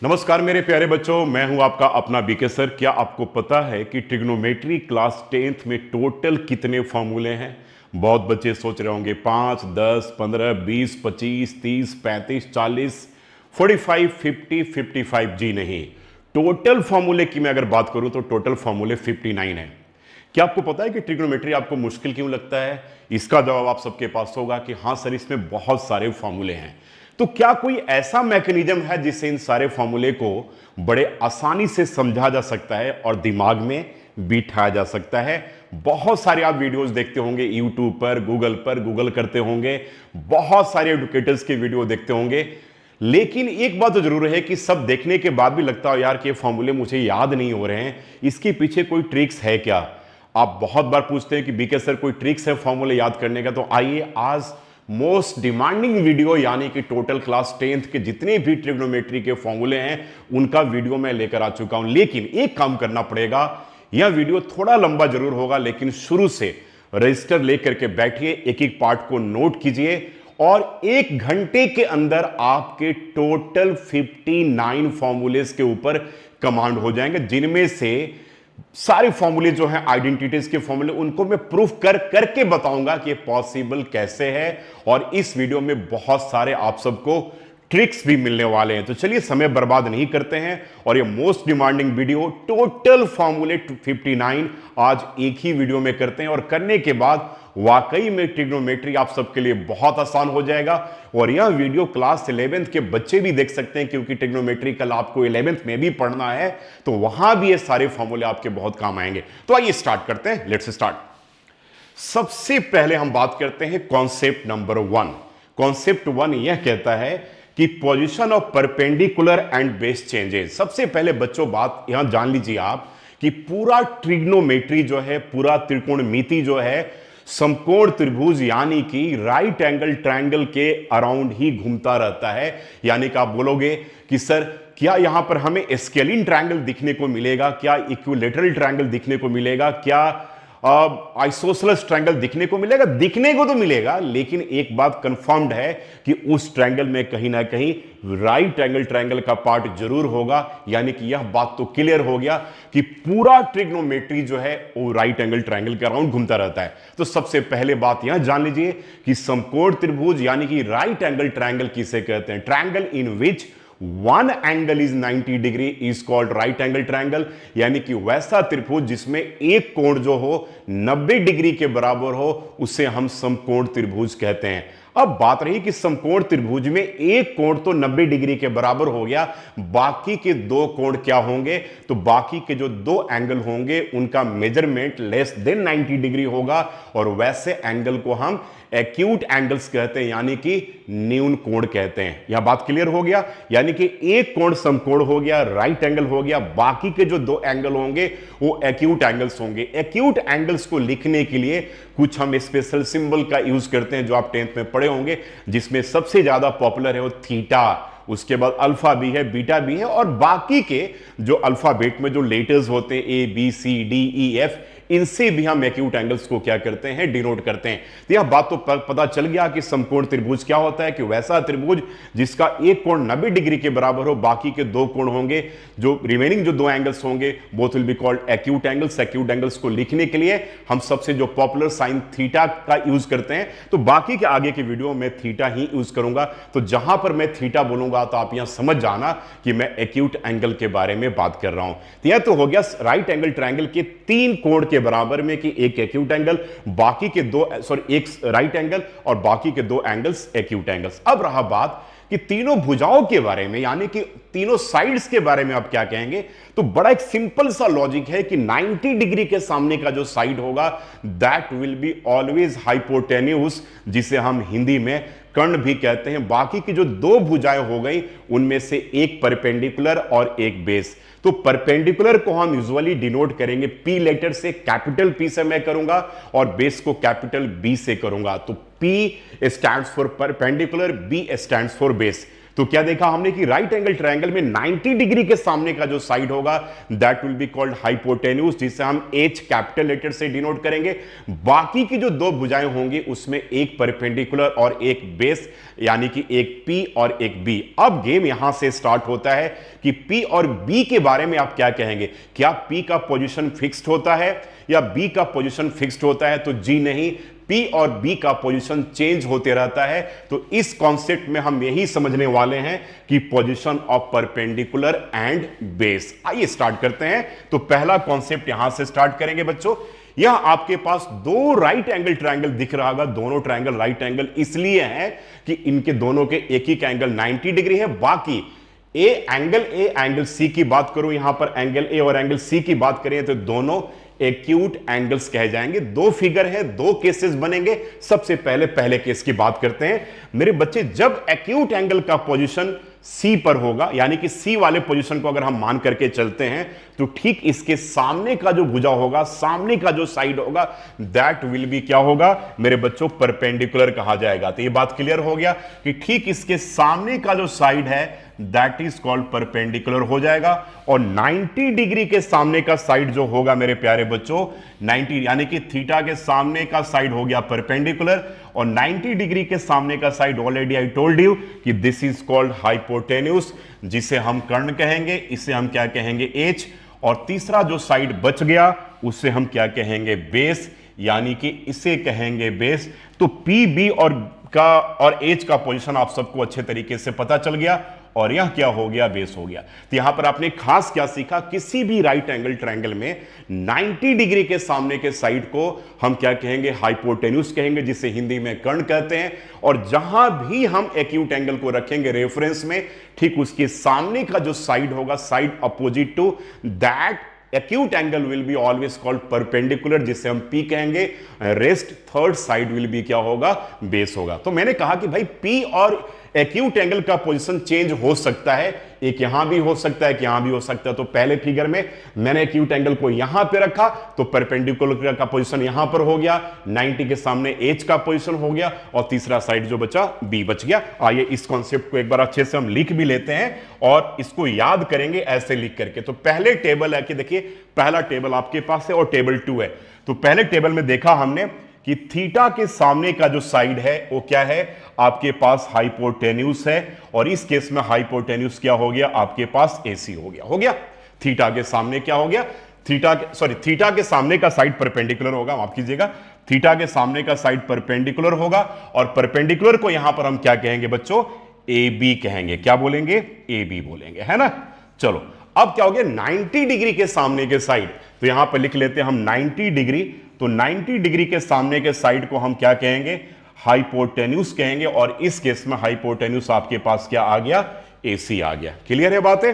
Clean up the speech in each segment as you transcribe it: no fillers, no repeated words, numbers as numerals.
नमस्कार मेरे प्यारे बच्चों, मैं हूं आपका अपना बीके सर। क्या आपको पता है कि ट्रिग्नोमेट्री क्लास 10th में टोटल कितने फॉर्मूले हैं? बहुत बच्चे सोच रहे होंगे 5, 10, 15, 20, 25, 30, 35, 40, 45, 50, 55। जी नहीं, टोटल फॉर्मूले की मैं अगर बात करूं तो टोटल फॉर्मूले 59 है। क्या आपको पता है कि ट्रिग्नोमेट्री आपको मुश्किल क्यों लगता है? इसका जवाब आप सबके पास होगा कि हाँ सर, इसमें बहुत सारे फॉर्मूले हैं। तो क्या कोई ऐसा मैकेनिज्म है जिससे इन सारे फॉर्मूले को बड़े आसानी से समझा जा सकता है और दिमाग में बिठाया जा सकता है? बहुत सारे आप वीडियोस देखते होंगे यूट्यूब पर गूगल करते होंगे, बहुत सारे एडुकेटर्स के वीडियो देखते होंगे। लेकिन एक बात तो जरूर है कि सब देखने के बाद भी लगता है यार कि ये फॉर्मूले मुझे याद नहीं हो रहे हैं, इसके पीछे कोई ट्रिक्स है क्या? आप बहुत बार पूछते हैं कि बीके सर कोई ट्रिक्स है फॉर्मूले याद करने का। तो आइए आज मोस्ट डिमांडिंग वीडियो यानी कि टोटल क्लास 10th के जितने भी ट्रिग्नोमेट्री के फॉर्मूले हैं उनका वीडियो मैं लेकर आ चुका हूं। लेकिन एक काम करना पड़ेगा, यह वीडियो थोड़ा लंबा जरूर होगा, लेकिन शुरू से रजिस्टर लेकर के बैठिए, एक एक पार्ट को नोट कीजिए और 1 घंटे के अंदर आपके टोटल 59 फॉर्मूलेस के ऊपर कमांड हो जाएंगे, जिनमें से सारे फॉर्मूले जो हैं आइडेंटिटीज के फॉर्मूले, उनको मैं प्रूफ करके बताऊंगा कि पॉसिबल कैसे है। और इस वीडियो में बहुत सारे आप सबको ट्रिक्स भी मिलने वाले हैं। तो चलिए समय बर्बाद नहीं करते हैं और ये मोस्ट डिमांडिंग वीडियो टोटल फॉर्मूले 59 आज एक ही वीडियो में करते हैं। और करने के बाद वाकई में ट्रिग्नोमेट्री आप सबके लिए बहुत आसान हो जाएगा। और यह वीडियो क्लास 11th के बच्चे भी देख सकते हैं, क्योंकि ट्रिग्नोमेट्री कल आपको 11th में भी पढ़ना है, तो वहां भी ये सारे फॉर्मूले आपके बहुत काम आएंगे। तो आइए स्टार्ट करते हैं, लेट्स स्टार्ट। सबसे पहले हम बात करते हैं कॉन्सेप्ट नंबर 1। कॉन्सेप्ट 1 यह कहता है कि position of perpendicular and base changes. सबसे पहले बच्चों बात यहां जान लीजिए आप कि पूरा ट्रिग्नोमेट्री जो है, पूरा त्रिकोणमिति जो है, समकोण त्रिभुज यानी कि राइट एंगल ट्रायंगल के अराउंड ही घूमता रहता है। यानी कि आप बोलोगे कि सर क्या यहां पर हमें स्केलिन ट्रायंगल दिखने को मिलेगा, क्या इक्विलेटरल ट्रायंगल दिखने को मिलेगा, क्या आइसोसेलेस ट्रायंगल दिखने को मिलेगा? दिखने को तो मिलेगा, लेकिन एक बात कंफर्म्ड है कि उस ट्रायंगल में कहीं ना कहीं राइट एंगल ट्रायंगल का पार्ट जरूर होगा। यानी कि यह बात तो क्लियर हो गया कि पूरा ट्रिग्नोमेट्री जो है वो राइट एंगल ट्रायंगल के अराउंड घूमता रहता है। तो सबसे पहले बात यहां जान लीजिए कि समकोण त्रिभुज यानी कि राइट एंगल ट्रायंगल किसे कहते हैं? Triangle in which one angle is 90 degree is called right angle triangle. यानी कि वैसा त्रिभुज जिसमें एक कोण जो हो 90 डिग्री के बराबर हो, उसे हम समकोण त्रिभुज कहते हैं। अब बात रही कि समकोण त्रिभुज में एक कोण तो 90 डिग्री के बराबर हो गया, बाकी के दो कोण क्या होंगे? तो बाकी के जो दो एंगल होंगे उनका मेजरमेंट लेस देन 90 डिग्री होगा, और वैसे एंगल को हम एक्यूट एंगल्स कहते हैं, यानी कि न्यून कोण कहते हैं। यह बात क्लियर हो गया। यानी कि एक कोण समकोण हो गया, राइट एंगल हो गया, बाकी के जो दो एंगल होंगे वो एक्यूट एंगल्स होंगे। एक्यूट एंगल्स को लिखने के लिए कुछ हम स्पेशल सिंबल का यूज करते हैं, जो आप 10th में पढ़े होंगे, जिसमें सबसे ज्यादा पॉपुलर है वो थीटा, उसके बाद अल्फा भी है, बीटा भी है, और बाकी के जो अल्फाबेट में जो लेटर्स होते हैं A B C D E F, इनसे भी हम एक्यूट एंगल्स को क्या करते हैं? डिनोट करते हैं। तो यह बात तो पता चल गया कि समकोण त्रिभुज क्या होता है, कि वैसा त्रिभुज जिसका एक कोण 90 डिग्री के बराबर हो, बाकी के दो कोण होंगे, जो रिमेनिंग जो दो एंगल्स होंगे, both will be called acute angles. Acute angles को लिखने के लिए हम सबसे जो पॉपुलर साइन थीटा का यूज करते हैं, तो बाकी के आगे के वीडियो में थीटा ही यूज करूंगा। तो जहां पर मैं थीटा बोलूंगा तो आप यहां समझ जाना कि मैं एक्यूट एंगल के बारे में बात कर रहा हूं। तो यह तो हो गया राइट एंगल ट्रायंगल के तीन कोण के बराबर में, कि एक एक्यूट एंगल, बाकी के दो एक राइट एंगल और बाकी के दो एंगल्स एक्यूट एंगल्स। अब रहा बात कि तीनों भुजाओं के बारे में, यानी कि तीनों साइड्स के बारे में आप क्या कहेंगे? तो बड़ा एक सिंपल सा लॉजिक है कि 90 डिग्री के सामने का जो साइड होगा that will be always hypotenuse, जिसे हम हिंदी में कर्ण भी कहते हैं। बाकी की जो दो भुजाएं हो गई उनमें से एक परपेंडिकुलर और एक बेस। तो परपेंडिकुलर को हम यूजुअली डिनोट करेंगे पी लेटर से, कैपिटल पी से मैं करूंगा, और बेस को कैपिटल बी से करूंगा। तो P stands for perpendicular, B stands for base. तो क्या देखा हमने कि राइट एंगल ट्रायंगल में 90 डिग्री के सामने का जो साइड होगा that will be called hypotenuse, जिसे हम एच कैपिटल लेटर से डिनोट करेंगे। बाकी की जो दो भुजाएं होंगी उसमें एक परपेंडिकुलर और एक बेस, यानी कि एक पी और एक बी। अब गेम यहां से स्टार्ट होता है कि पी और बी के बारे में आप क्या कहेंगे। क्या पी का पोजीशन फिक्स्ड होता है या बी का पोजीशन फिक्स्ड होता है? तो जी नहीं, पी और बी का पोजीशन चेंज होते रहता है। तो इस कॉन्सेप्ट में हम यही समझने वाले हैं कि position of perpendicular and base. आइए स्टार्ट करते हैं। तो पहला कॉन्सेप्ट यहां से स्टार्ट करेंगे बच्चों। यह आपके पास दो राइट एंगल ट्रायंगल दिख रहा होगा, दोनों ट्रायंगल राइट एंगल इसलिए है कि इनके दोनों के एक ही का एंगल 90 डिग्री है। बाकी ए एंगल सी की बात करूं, यहां पर एंगल ए और एंगल सी की बात करें तो दोनों एक्यूट एंगल्स कहे जाएंगे। दो फिगर है, दो केसेस बनेंगे। सबसे पहले केस की बात करते हैं मेरे बच्चे। जब एक्यूट एंगल का पोजीशन सी पर होगा, यानी कि सी वाले पोजीशन को अगर हम मान करके चलते हैं, तो ठीक इसके सामने का जो भुजा होगा, सामने का जो साइड होगा, दैट विल बी क्या होगा मेरे बच्चों? परपेंडिकुलर कहा जाएगा। तो ये बात क्लियर हो गया कि ठीक इसके सामने का जो साइड है दैट इज कॉल्ड परपेंडिकुलर हो जाएगा। और 90 डिग्री के सामने का साइड जो होगा मेरे प्यारे बच्चों, 90 यानी कि थीटा के सामने का साइड हो गया परपेंडिकुलर, और 90 डिग्री के सामने का side already I told you कि दिस इज कॉल्ड हाइपोटेन्यूज, जिसे हम कर्ण कहेंगे, इसे हम क्या कहेंगे? एच। और तीसरा जो साइड बच गया उसे हम क्या कहेंगे? बेस, यानी कि इसे कहेंगे बेस। तो पी बी और एच का पोजीशन आप सबको अच्छे तरीके से पता चल गया, और यह क्या हो गया? बेस हो गया। तो यहां पर आपने खास क्या सीखा? किसी भी राइट एंगल ट्रायंगल में 90 डिग्री के सामने के साइड को हम क्या कहेंगे? हाइपोटेन्यूज कहेंगे, जिसे हिंदी में कर्ण कहते हैं। और जहां भी हम एक्यूट एंगल को रखेंगे रेफरेंस में, ठीक उसके सामने का जो साइड होगा, side opposite to that acute angle will be always called perpendicular, जिसे हम P कहेंगे। Rest third side will be क्या होगा? बेस होगा। तो मैंने कहा कि भाई P और एक्यूट एंगल का पोजीशन चेंज हो सकता है, एक यहां भी हो सकता है, कि यहां भी हो सकता है। तो पहले फिगर में मैंने एक्यूट एंगल को यहां पे रखा, तो परपेंडिकुलर का पोजीशन यहां पर हो गया, 90 के सामने एच का पोजीशन हो गया, और तीसरा साइड जो बचा बी बच गया। आइए इस कॉन्सेप्ट को एक बार अच्छे से हम लिख भी लेते हैं और इसको याद करेंगे ऐसे लिख करके। तो पहले टेबल है कि देखिए, पहला टेबल आपके पास है और टेबल 2 है। तो पहले टेबल में देखा हमने कि थीटा के सामने का जो साइड है वो क्या है? आपके पास हाइपोटेन्यूज है, और इस केस में हाइपोटेन्यूज क्या हो गया? आपके पास एसी हो गया। थीटा के सामने क्या हो गया? थीटा के सामने का साइड परपेंडिकुलर होगा, माफ कीजिएगा, थीटा के सामने का साइड परपेंडिकुलर होगा, और परपेंडिकुलर को यहां पर हम क्या कहेंगे बच्चों? ए बी कहेंगे। क्या बोलेंगे? ए बी बोलेंगे, है ना। चलो अब क्या हो गया? 90 डिग्री के सामने के साइड, तो यहां पर लिख लेते हैं हम 90 डिग्री। तो 90 डिग्री के सामने के साइड को हम क्या कहेंगे? हाइपोटेन्यूज कहेंगे, और इस केस में हाइपोटेन्यूज आपके पास क्या आ गया? एसी आ गया। क्लियर है बातें?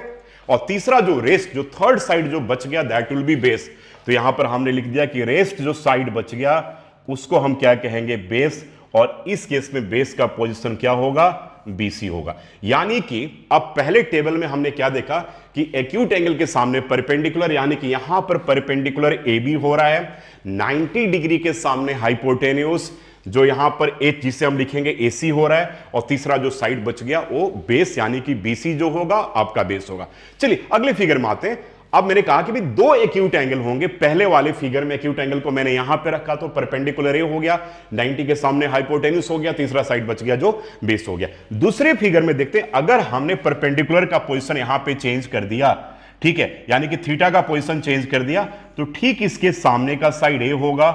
और तीसरा जो रेस्ट, जो थर्ड साइड जो बच गया, दैट विल बी बेस। तो यहां पर हमने लिख दिया कि रेस्ट जो साइड बच गया उसको हम क्या कहेंगे? बेस। और इस केस में बेस का पोजीशन क्या होगा? बीसी होगा। यानी कि अब पहले टेबल में हमने क्या देखा कि एक्यूट एंगल के सामने परपेंडिकुलर, यानी कि यहां पर परपेंडिकुलर ए बी हो रहा है, 90 डिग्री के सामने हाइपोटेन्यूज जो यहां पर एच, जिसे हम लिखेंगे एसी हो रहा है, और तीसरा जो साइड बच गया वो बेस, यानी कि बीसी जो होगा आपका बेस होगा। चलिए अगले फिगर में आते हैं। अब मैंने कहा कि भाई दो एक्यूट एंगल होंगे। पहले वाले फिगर में एक्यूट एंगल को मैंने यहां पे रखा, तो परपेंडिकुलर ए हो गया, 90 के सामने हाइपोटेन्यूज हो गया, तीसरा साइड बच गया जो बेस हो गया। दूसरे फिगर में देखते हैं, अगर हमने परपेंडिकुलर का पोजीशन यहां पे चेंज कर दिया, ठीक है, यानी कि थीटा का पोजीशन चेंज कर दिया, तो ठीक इसके सामने का साइड ए होगा,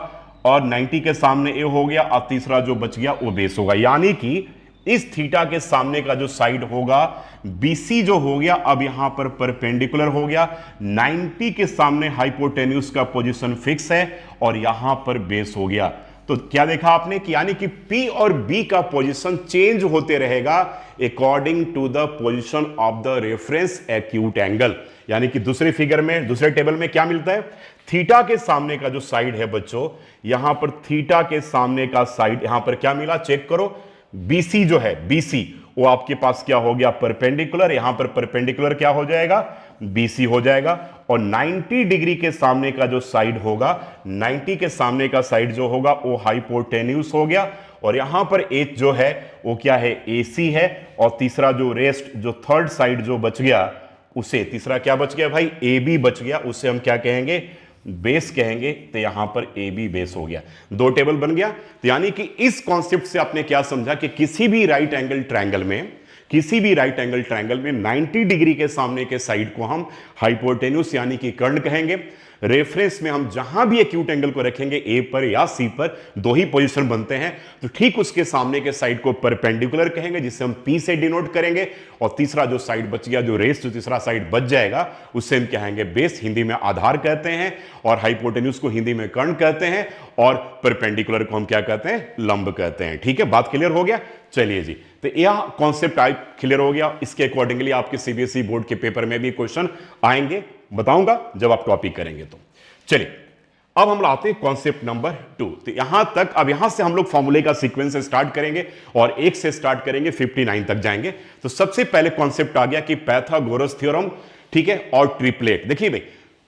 और 90 के सामने ए हो गया, और तीसरा जो बच गया वो बेस होगा। यानी कि इस थीटा के सामने का जो साइड होगा बीसी जो हो गया, अब यहां पर परपेंडिकुलर हो गया, 90 के सामने हाइपोटेन्यूज का पोजीशन फिक्स है, और यहां पर बेस हो गया। तो क्या देखा आपने कि यानी कि P और B का पोजीशन चेंज होते रहेगा according to the position of the reference acute angle. यानी कि दूसरे फिगर में, दूसरे टेबल में क्या मिलता है? थीटा के सामने का जो साइड है बच्चों, यहां पर थीटा के सामने का साइड यहां पर क्या मिला? चेक करो, BC जो है, BC वो आपके पास क्या हो गया? परपेंडिकुलर। यहां पर परपेंडिकुलर क्या हो जाएगा? BC हो जाएगा। और 90 डिग्री के सामने का जो साइड होगा, 90 के सामने का साइड जो होगा वो हाइपोटेन्यूज हो गया, और यहां पर एच जो है वो क्या है, AC है, और तीसरा जो रेस्ट जो थर्ड साइड जो बच गया उसे, तीसरा क्या बच गया भाई, AB बच गया, उसे हम क्या कहेंगे, बेस कहेंगे। तो यहां पर AB बेस हो गया, दो टेबल बन गया। तो यानी कि इस कॉन्सेप्ट से आपने क्या समझा कि किसी भी राइट एंगल ट्रायंगल में, किसी भी राइट एंगल ट्रायंगल में 90 डिग्री के सामने के साइड को हम हाइपोटेन्यूस यानी कि कर्ण कहेंगे। रेफरेंस में हम जहां भी एक्यूट एंगल को रखेंगे, ए पर या सी पर, दो ही पोजीशन बनते हैं, तो ठीक उसके सामने के साइड को परपेंडिकुलर कहेंगे, जिसे हम पी से डिनोट करेंगे। और तीसरा जो साइड बच गया, जो रेस जो तीसरा साइड बच जाएगा, उससे हम कहेंगे बेस, हिंदी में आधार कहते हैं, और हाइपोटेन्यूस को हिंदी में कर्ण कहते हैं, और परपेंडिकुलर को हम क्या कहते हैं, लंब कहते हैं। ठीक है, बात क्लियर हो गया। चलिए जी, तो यह कॉन्सेप्ट टाइप क्लियर हो गया। इसके अकॉर्डिंगली आपके सीबीएसई बोर्ड के पेपर में भी क्वेश्चन आएंगे, बताऊंगा जब आप टॉपिक करेंगे तो। चलिए अब हम आते हैं कॉन्सेप्ट नंबर 2। तो यहां तक, अब यहां से हम लोग फॉर्मूले का सीक्वेंस स्टार्ट करेंगे और 1 से स्टार्ट करेंगे 59 तक जाएंगे। तो सबसे पहले कॉन्सेप्ट आ गया कि पाइथागोरस थ्योरम, ठीक है, और ट्रिपलेट। देखिए भाई,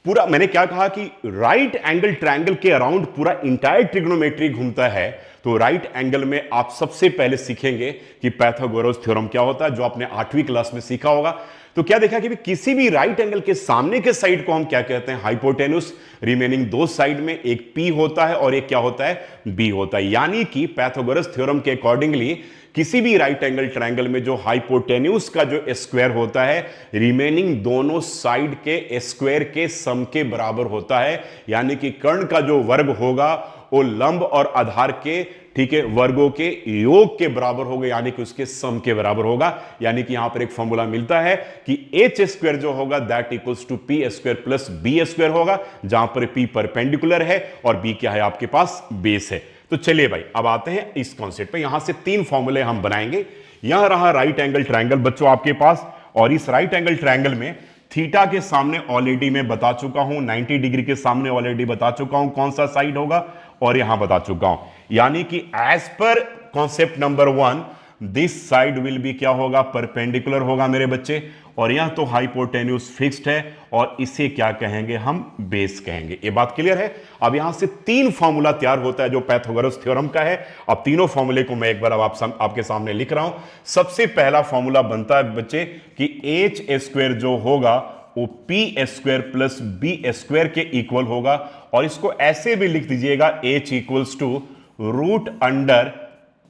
पूरा मैंने क्या कहा कि राइट एंगल ट्रायंगल के अराउंड पूरा इंटायर ट्रिग्नोमेट्री घूमता है। तो राइट एंगल में आप सबसे पहले सीखेंगे कि पाइथागोरस थ्योरम क्या होता है, जो आपने 8वीं क्लास में सीखा होगा। तो क्या देखा कि किसी भी राइट एंगल के सामने के साइड को हम क्या कहते हैं, हाइपोटेन्यूस। रिमेनिंग दो साइड में एक P होता है और एक क्या होता है, B होता है। यानी कि पाइथागोरस थ्योरम के अकॉर्डिंगली किसी भी राइट एंगल ट्रायंगल में जो हाइपोटेन्यूस का जो स्क्वायर होता है, रिमेनिंग दोनों साइड के स्क्वायर के सम के बराबर होता है। यानी कि कर्ण का जो वर्ग होगा वो लंब और आधार के, ठीक है, वर्गों के योग के बराबर होगा, यानी कि उसके सम के बराबर होगा। यानी कि यहां पर एक फॉर्मूला मिलता है कि एच स्क्वायर जो होगा that equals to P square plus B square होगा, जहां पर पी परपेंडिकुलर है और बी क्या है, आपके पास बेस है। तो चलिए भाई, अब आते हैं इस कॉन्सेप्ट पे। यहां से 3 फॉर्मूले हम बनाएंगे। यहां रहा राइट एंगल ट्रायंगल बच्चों आपके पास, और इस राइट एंगल ट्रायंगल में थीटा के सामने ऑलरेडी मैं बता चुका हूं, 90 डिग्री के सामने ऑलरेडी बता चुका हूं कौन सा साइड होगा, और यहां बता चुका हूं। यानी कि as per concept number 1 this side will be क्या होगा, परपेंडिकुलर होगा मेरे बच्चे, और यह तो हाइपोटेन्यूस फिक्स्ड है, और इसे क्या कहेंगे, हम बेस कहेंगे। ये बात क्लियर है। अब यहां से 3 फॉर्मूला तैयार होता है जो पाइथागोरस थ्योरम का है। अब तीनों फॉर्मूले को मैं एक बार अब आपके सामने लिख रहा हूं। सबसे पहला फॉर्मूला बनता है बच्चे कि एच स्क्वायर जो होगा वो P square plus B square के इक्वल होगा, और इसको ऐसे भी लिख दीजिएगा, H equals to root under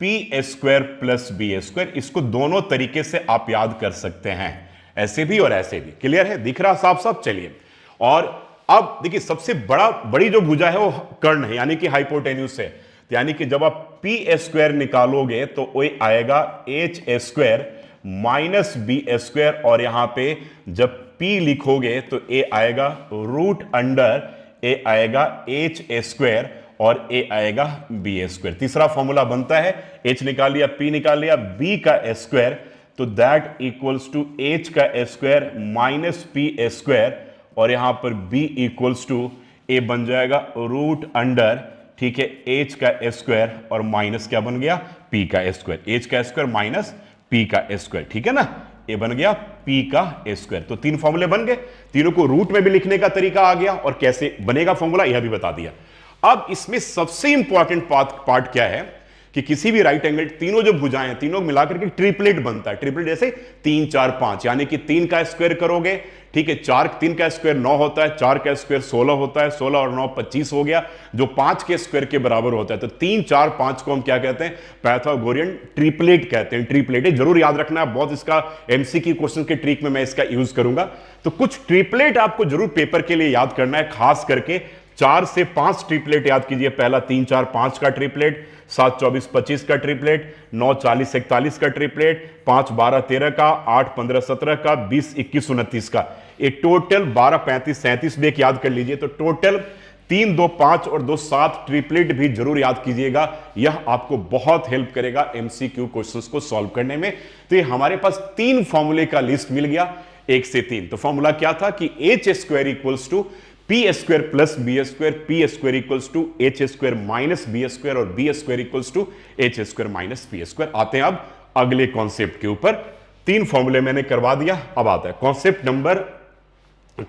P square plus B square. इसको दोनों तरीके से आप याद कर सकते हैं, ऐसे भी और ऐसे भी। क्लियर है, दिख रहा साफ साफ। चलिए, और अब देखिए, सबसे बड़ी जो भुजा है वो कर्ण है, यानी कि हाइपोटेन्यूस है। तो यानी कि जब आप पी स्क्वायर निकालोगे तो वो आएगा H square minus B square, और यहां पे जब P लिखोगे तो ए आएगा रूट अंडर, ए आएगा एच स्क्वायर, और ए आएगा बी स्क्वायर। तीसरा फॉर्मूला बनता है, H निकाल लिया, P निकाल लिया, B का स्क्वायर, तो दैट इक्वल्स टू H का स्क्वायर माइनस P स्क्वायर, और यहां पर B इक्वल्स टू ए बन जाएगा रूट अंडर, ठीक है, H का स्क्वायर और माइनस क्या बन गया, P का स्क्वायर। H का स्क्वायर माइनस P का स्क्वायर, ठीक है ना, ये बन गया P का स्क्वायर। तो 3 फॉर्मूले बन गए, तीनों को रूट में भी लिखने का तरीका आ गया, और कैसे बनेगा फॉर्मूला यह भी बता दिया। अब इसमें सबसे इंपॉर्टेंट पार्ट क्या है कि किसी भी राइट एंगल, तीनों जो भुजाएं हैं तीनों मिलाकर के ट्रिपलेट बनता है। ट्रिपलेट जैसे 3 4 5, यानी कि 3 का स्क्वायर करोगे, ठीक है, 3 का स्क्वायर 9 होता है, 4 का स्क्वायर 16 होता है, 16 और 9 25 हो गया, जो 5 के स्क्वायर के बराबर होता है। तो 3 4 5 को हम क्या कहते हैं, पाइथागोरियन ट्रिपलेट कहते हैं। ट्रिपलेट जरूर याद रखना है, बहुत इसका एमसीक्यू क्वेश्चन के ट्रिक में मैं इसका यूज करूंगा। तो कुछ ट्रिपलेट आपको जरूर पेपर के लिए याद करना है, खास करके 4 से 5 ट्रिपलेट याद कीजिए। पहला 3 4 5 का ट्रिपलेट, 7 24 25 का ट्रिपलेट, 9 40 41 का ट्रिपलेट, 5 12 13 का, 8 15 17 का, 20 21 29 का, ये टोटल 12 35 37 भी एक याद कर लीजिए। तो टोटल 3 2 5 और 2 7 ट्रिपलेट भी जरूर याद कीजिएगा, यह आपको बहुत हेल्प करेगा एमसीक्यू क्वेश्चंस को सॉल्व करने में। तो ये हमारे पास 3 फॉर्मूले का लिस्ट मिल गया, 1 से 3। तो फॉर्मूला क्या था कि H square equals to P square plus B square, P square equals to H square minus B square, और B square equals to H square minus P square. आते हैं अब अगले कॉन्सेप्ट के ऊपर। 3 फॉर्मूले मैंने करवा दिया, अब आता है कॉन्सेप्ट नंबर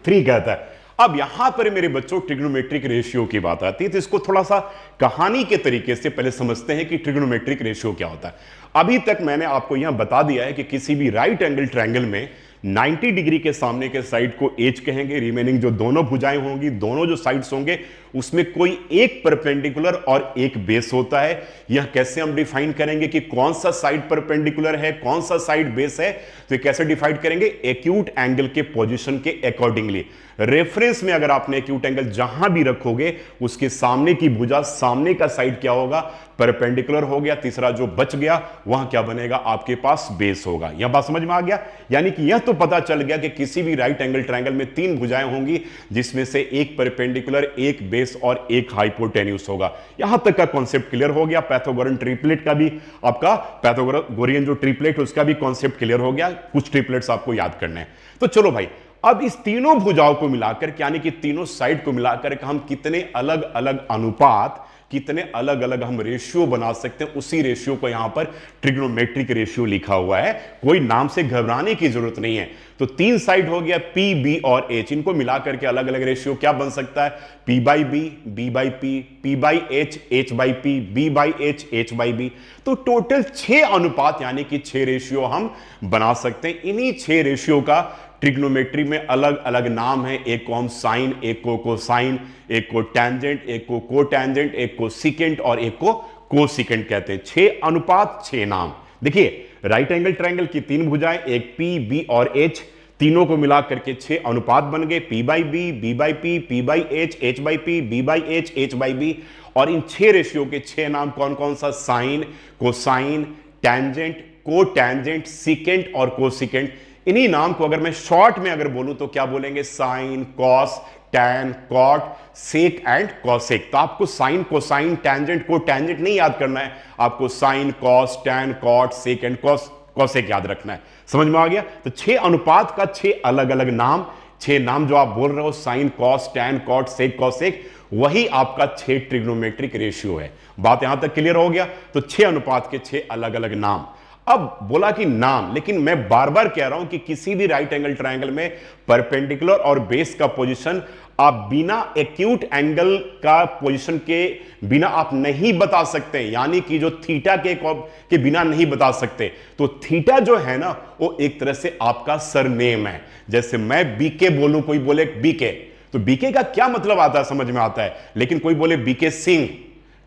3। कहता है अब यहां पर मेरे बच्चों ट्रिग्नोमेट्रिक रेशियो की बात आती है, तो इसको थोड़ा सा कहानी के तरीके से पहले समझते हैं कि ट्रिग्नोमेट्रिक रेशियो क्या होता है। अभी तक मैंने आपको यहां बता दिया है कि किसी भी राइट एंगल ट्रायंगल में 90 डिग्री के सामने के साइड को एज कहेंगे, रिमेनिंग जो दोनों भुजाएं होंगी, दोनों जो साइड्स होंगे, उसमें कोई एक परपेंडिकुलर और एक बेस होता है। यह कैसे हम डिफाइन करेंगे कि कौन सा साइड परपेंडिकुलर है, कौन सा साइड बेस है, तो ये कैसे डिफाइन करेंगे? एक्यूट एंगल के पोजीशन के अकॉर्डिंगली। रेफरेंस में अगर आपने एक्यूट एंगल जहां भी रखोगे, उसके सामने की भुजा, सामने का साइड क्या होगा? परपेंडिकुलर हो गया। तीसरा जो बच गया वहां क्या बनेगा? आपके पास बेस होगा। यह बात समझ में आ गया? यानी कि यह तो पता चल गया कि किसी भी राइट एंगल ट्रायंगल में तीन भुजाएं होंगी, जिसमें से एक परपेंडिकुलर, एक बेस और एक हाइपोटेन्यूस होगा। यहां तक का कॉन्सेप्ट क्लियर हो गया। पैथागोरन ट्रिपलेट का भी, आपका पैथागोरियन जो ट्रिपलेट है उसका भी कॉन्सेप्ट क्लियर हो गया। कुछ ट्रिपलेट्स आपको याद करने हैं। तो चलो भाई, अब इस तीनों भुजाओं को मिलाकर, यानी कि तीनों साइड को मिलाकर हम कितने अलग अलग अनुपात, कितने अलग अलग हम रेशियो बना सकते हैं, उसी रेशियो को यहां पर ट्रिग्नोमेट्रिक रेशियो लिखा हुआ है। कोई नाम से घबराने की जरूरत नहीं है। तो तीन साइड हो गया पी, बी और एच, इनको मिलाकर के अलग अलग रेशियो क्या बन सकता है? P by B, B by P, P by H by P, B by H by B. तो टोटल 6 अनुपात यानी कि 6 रेशियो हम बना सकते हैं। इन्हीं 6 रेशियो का ट्रिग्नोमेट्री में अलग अलग नाम है। एक को हम साइन, एक को कोसाइन, एक को टैंजेंट, एक को कोटैंजेंट, एक को सिकेंट और एक को कोसिकेंट कहते हैं। 6 अनुपात 6 नाम। देखिए, राइट एंगल ट्रायंगल की तीन भुजाएं, एक पी, बी और एच, तीनों को मिला करके 6 अनुपात बन गए। P by B, B by P by H by P, B by H by B. और इन 6 रेशियो के 6 नाम कौन कौन सा? Sine, cosine, tangent, cotangent, secant और कोसिकेंट। इन्हीं नाम को अगर मैं शॉर्ट में अगर बोलूं तो क्या बोलेंगे? Sine, cos, tan, cot, sec and cosec. तो आपको साइन, कोसाइन, टैंजेंट, कोटैंजेंट नहीं याद करना है, आपको sine, cos, tan, cot, sec and cosec याद रखना है। समझ में आ गया? तो 6 अनुपात का 6 अलग अलग नाम, 6 नाम जो आप बोल रहे हो, sign, cos, tan, cot, sec, cosec, वही आपका 6 ट्रिग्नोमेट्रिक रेशियो है। बात यहां तक क्लियर हो गया? तो 6 अनुपात के 6 अलग अलग नाम। अब बोला कि नाम, लेकिन मैं बार बार कह रहा हूं कि किसी भी राइट एंगल ट्रायंगल में परपेंडिकुलर और बेस का पोजीशन आप बिना एक्यूट एंगल का पोजीशन के बिना आप नहीं बता सकते, यानी कि जो थीटा के बिना नहीं बता सकते। तो थीटा जो है ना, वो एक तरह से आपका सरनेम है। जैसे मैं बीके बोलूं, कोई बोले बीके, तो बीके का क्या मतलब आता है? समझ में आता है। लेकिन कोई बोले बीके सिंह,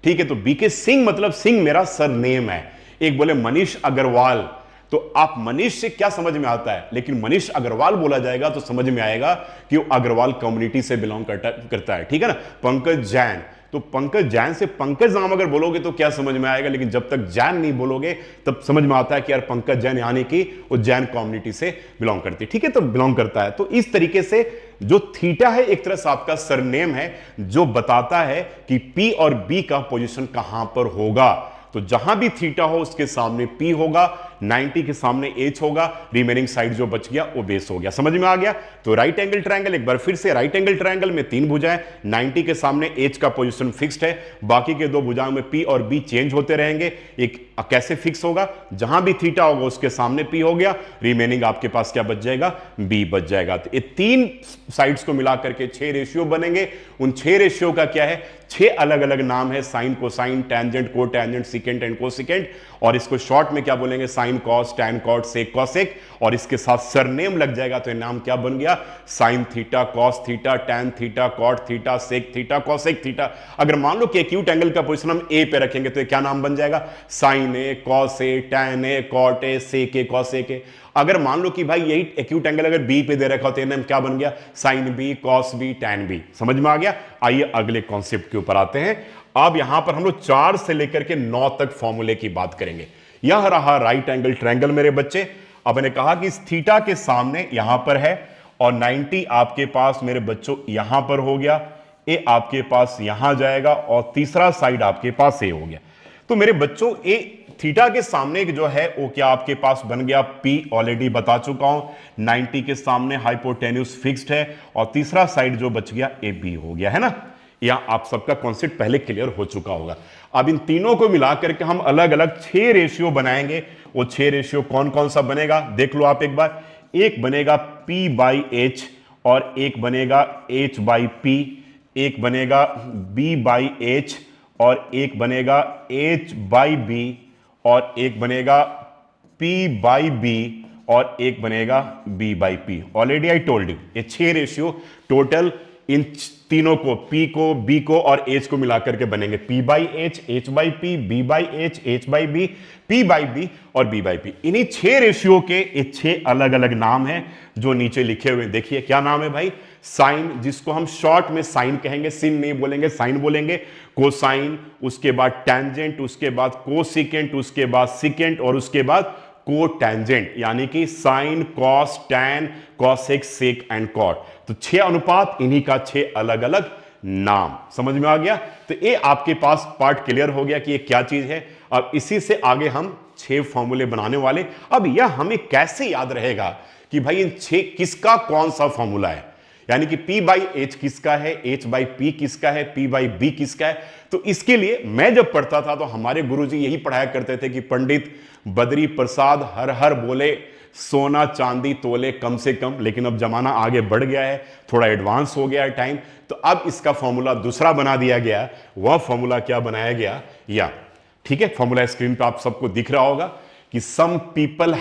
ठीक है, तो बीके सिंह मतलब सिंह मेरा सरनेम है। एक बोले मनीष अग्रवाल, तो आप मनीष से क्या समझ में आता है? लेकिन मनीष अग्रवाल बोला जाएगा तो समझ में आएगा कि वो अग्रवाल कम्युनिटी से बिलोंग करता है, ठीक है ना। पंकज जैन, तो पंकज जैन से पंकज नाम अगर बोलोगे तो क्या समझ में आएगा? लेकिन जब तक जैन नहीं बोलोगे तब समझ में आता है कि यार पंकज जैन यानी कि वो जैन कम्युनिटी से बिलोंग करती है, ठीक है, तो बिलोंग करता है। तो इस तरीके से जो थीटा है एक तरह से आपका सरनेम है, जो बताता है कि पी और बी का पोजीशन कहां पर होगा। तो जहां भी थीटा हो उसके सामने पी होगा, 90 के सामने एच होगा, रिमेनिंग साइड जो बच गया वो बेस हो गया। समझ में आ गया? तो राइट एंगल ट्रायंगल, एक बार फिर से, राइट एंगल ट्रायंगल में तीन भुजाएं, 90 के सामने एच का पोजीशन फिक्स्ड है, बाकी के दो भुजाओं में पी और बी चेंज होते रहेंगे। एक कैसे फिक्स होगा? जहां भी थीटा होगा उसके सामने पी हो गया, रिमेनिंग आपके पास क्या बच जाएगा? बी बच जाएगा। तो ये तीन साइड्स को मिलाकर के 6 रेशियो बनेंगे। उन 6 रेशियो का क्या है? 6 अलग अलग नाम है, sine, cosine, tangent, cotangent, secant and cosecant. और इसको शॉर्ट में क्या बोलेंगे? Sine, cos, tan, cot, sec, cosec. और इसके साथ सरनेम लग जाएगा तो ये नाम क्या बन गया? Sine theta, cos theta, tan theta, cot theta, sec theta, cosec theta. अगर मान लो कि एक्यूट एंगल का पोजीशन हम ए पे रखेंगे तो ये क्या नाम बन जाएगा? Sine A, cos A, tan A, cot A, sec A, cosec A. अगर मान लो कि भाई यही एक्यूट एंगल अगर बी पे दे रखा हो तो नाम क्या बन गया? Sine B, cos B, tan B. समझ में आ गया? आइए अगले कॉन्सेप्ट के ऊपर आते हैं। अब यहां पर हम लोग 4 से लेकर के 9 तक फॉर्मूले की बात करेंगे। यह रहा राइट एंगल ट्रायंगल मेरे बच्चे। अब मैंने कहा कि इस थीटा के सामने यहां पर है और 90 आपके पास मेरे बच्चों यहां पर हो गया, ए आपके पास यहां जाएगा और तीसरा साइड आपके पास ए हो गया। तो मेरे बच्चों ए थीटा के सामने जो है वो क्या आपके पास बन गया? पी, ऑलरेडी बता चुका हूं। 90 के सामने हाइपोटेन्यूस फिक्स्ड है और तीसरा साइड जो बच गया ए बी हो गया, है ना। या आप सबका कॉन्सेप्ट पहले क्लियर हो चुका होगा। अब इन तीनों को मिलाकर के हम अलग अलग 6 रेशियो बनाएंगे। वो 6 रेशियो कौन कौन सा बनेगा देख लो आप एक बार। एक बनेगा P बाई एच और एक बनेगा h बाई पी, एक बनेगा b बाई h, और एक बनेगा h बाई बी, और एक बनेगा p बाई बी, और एक बनेगा b by P. Already I told you ये 6 रेशियो टोटल इन तीनों को, p को, b को और h को मिलाकर के बनेंगे p by h, h by p, b by h, h by b, p by b और b बाई p। इन्हीं 6 रेशियो के ये 6 अलग अलग नाम हैं जो नीचे लिखे हुए। देखिए क्या नाम है भाई, साइन, जिसको हम शॉर्ट में साइन कहेंगे, सिन नहीं बोलेंगे, साइन बोलेंगे। कोसाइन, उसके बाद टेंजेंट, उसके बाद कोसिकेंट, उसके बाद सिकेंट और उसके बाद कोटेंजेंट, यानी कि sine, cos, tan, cosec, sec and cot. तो 6 अनुपात, इन्हीं का 6 अलग अलग नाम। समझ में आ गया? तो ये आपके पास पार्ट क्लियर हो गया कि ये क्या चीज है। अब इसी से आगे हम 6 फॉर्मूले बनाने वाले। अब यह हमें कैसे याद रहेगा कि भाई इन 6 किसका कौन सा फॉर्मूला है, यानी कि P बाई एच किसका है, H बाई पी किसका है, P बाई बी किसका है। तो इसके लिए मैं जब पढ़ता था तो हमारे गुरुजी यही पढ़ाया करते थे कि पंडित बद्री प्रसाद हर हर बोले, सोना चांदी तोले कम से कम। लेकिन अब जमाना आगे बढ़ गया है, थोड़ा एडवांस हो गया है टाइम, तो अब इसका फॉर्मूला दूसरा बना दिया गया। वह फॉर्मूला क्या बनाया गया, या ठीक है, फॉर्मूला स्क्रीन पे आप सबको दिख रहा होगा कि सम पीपल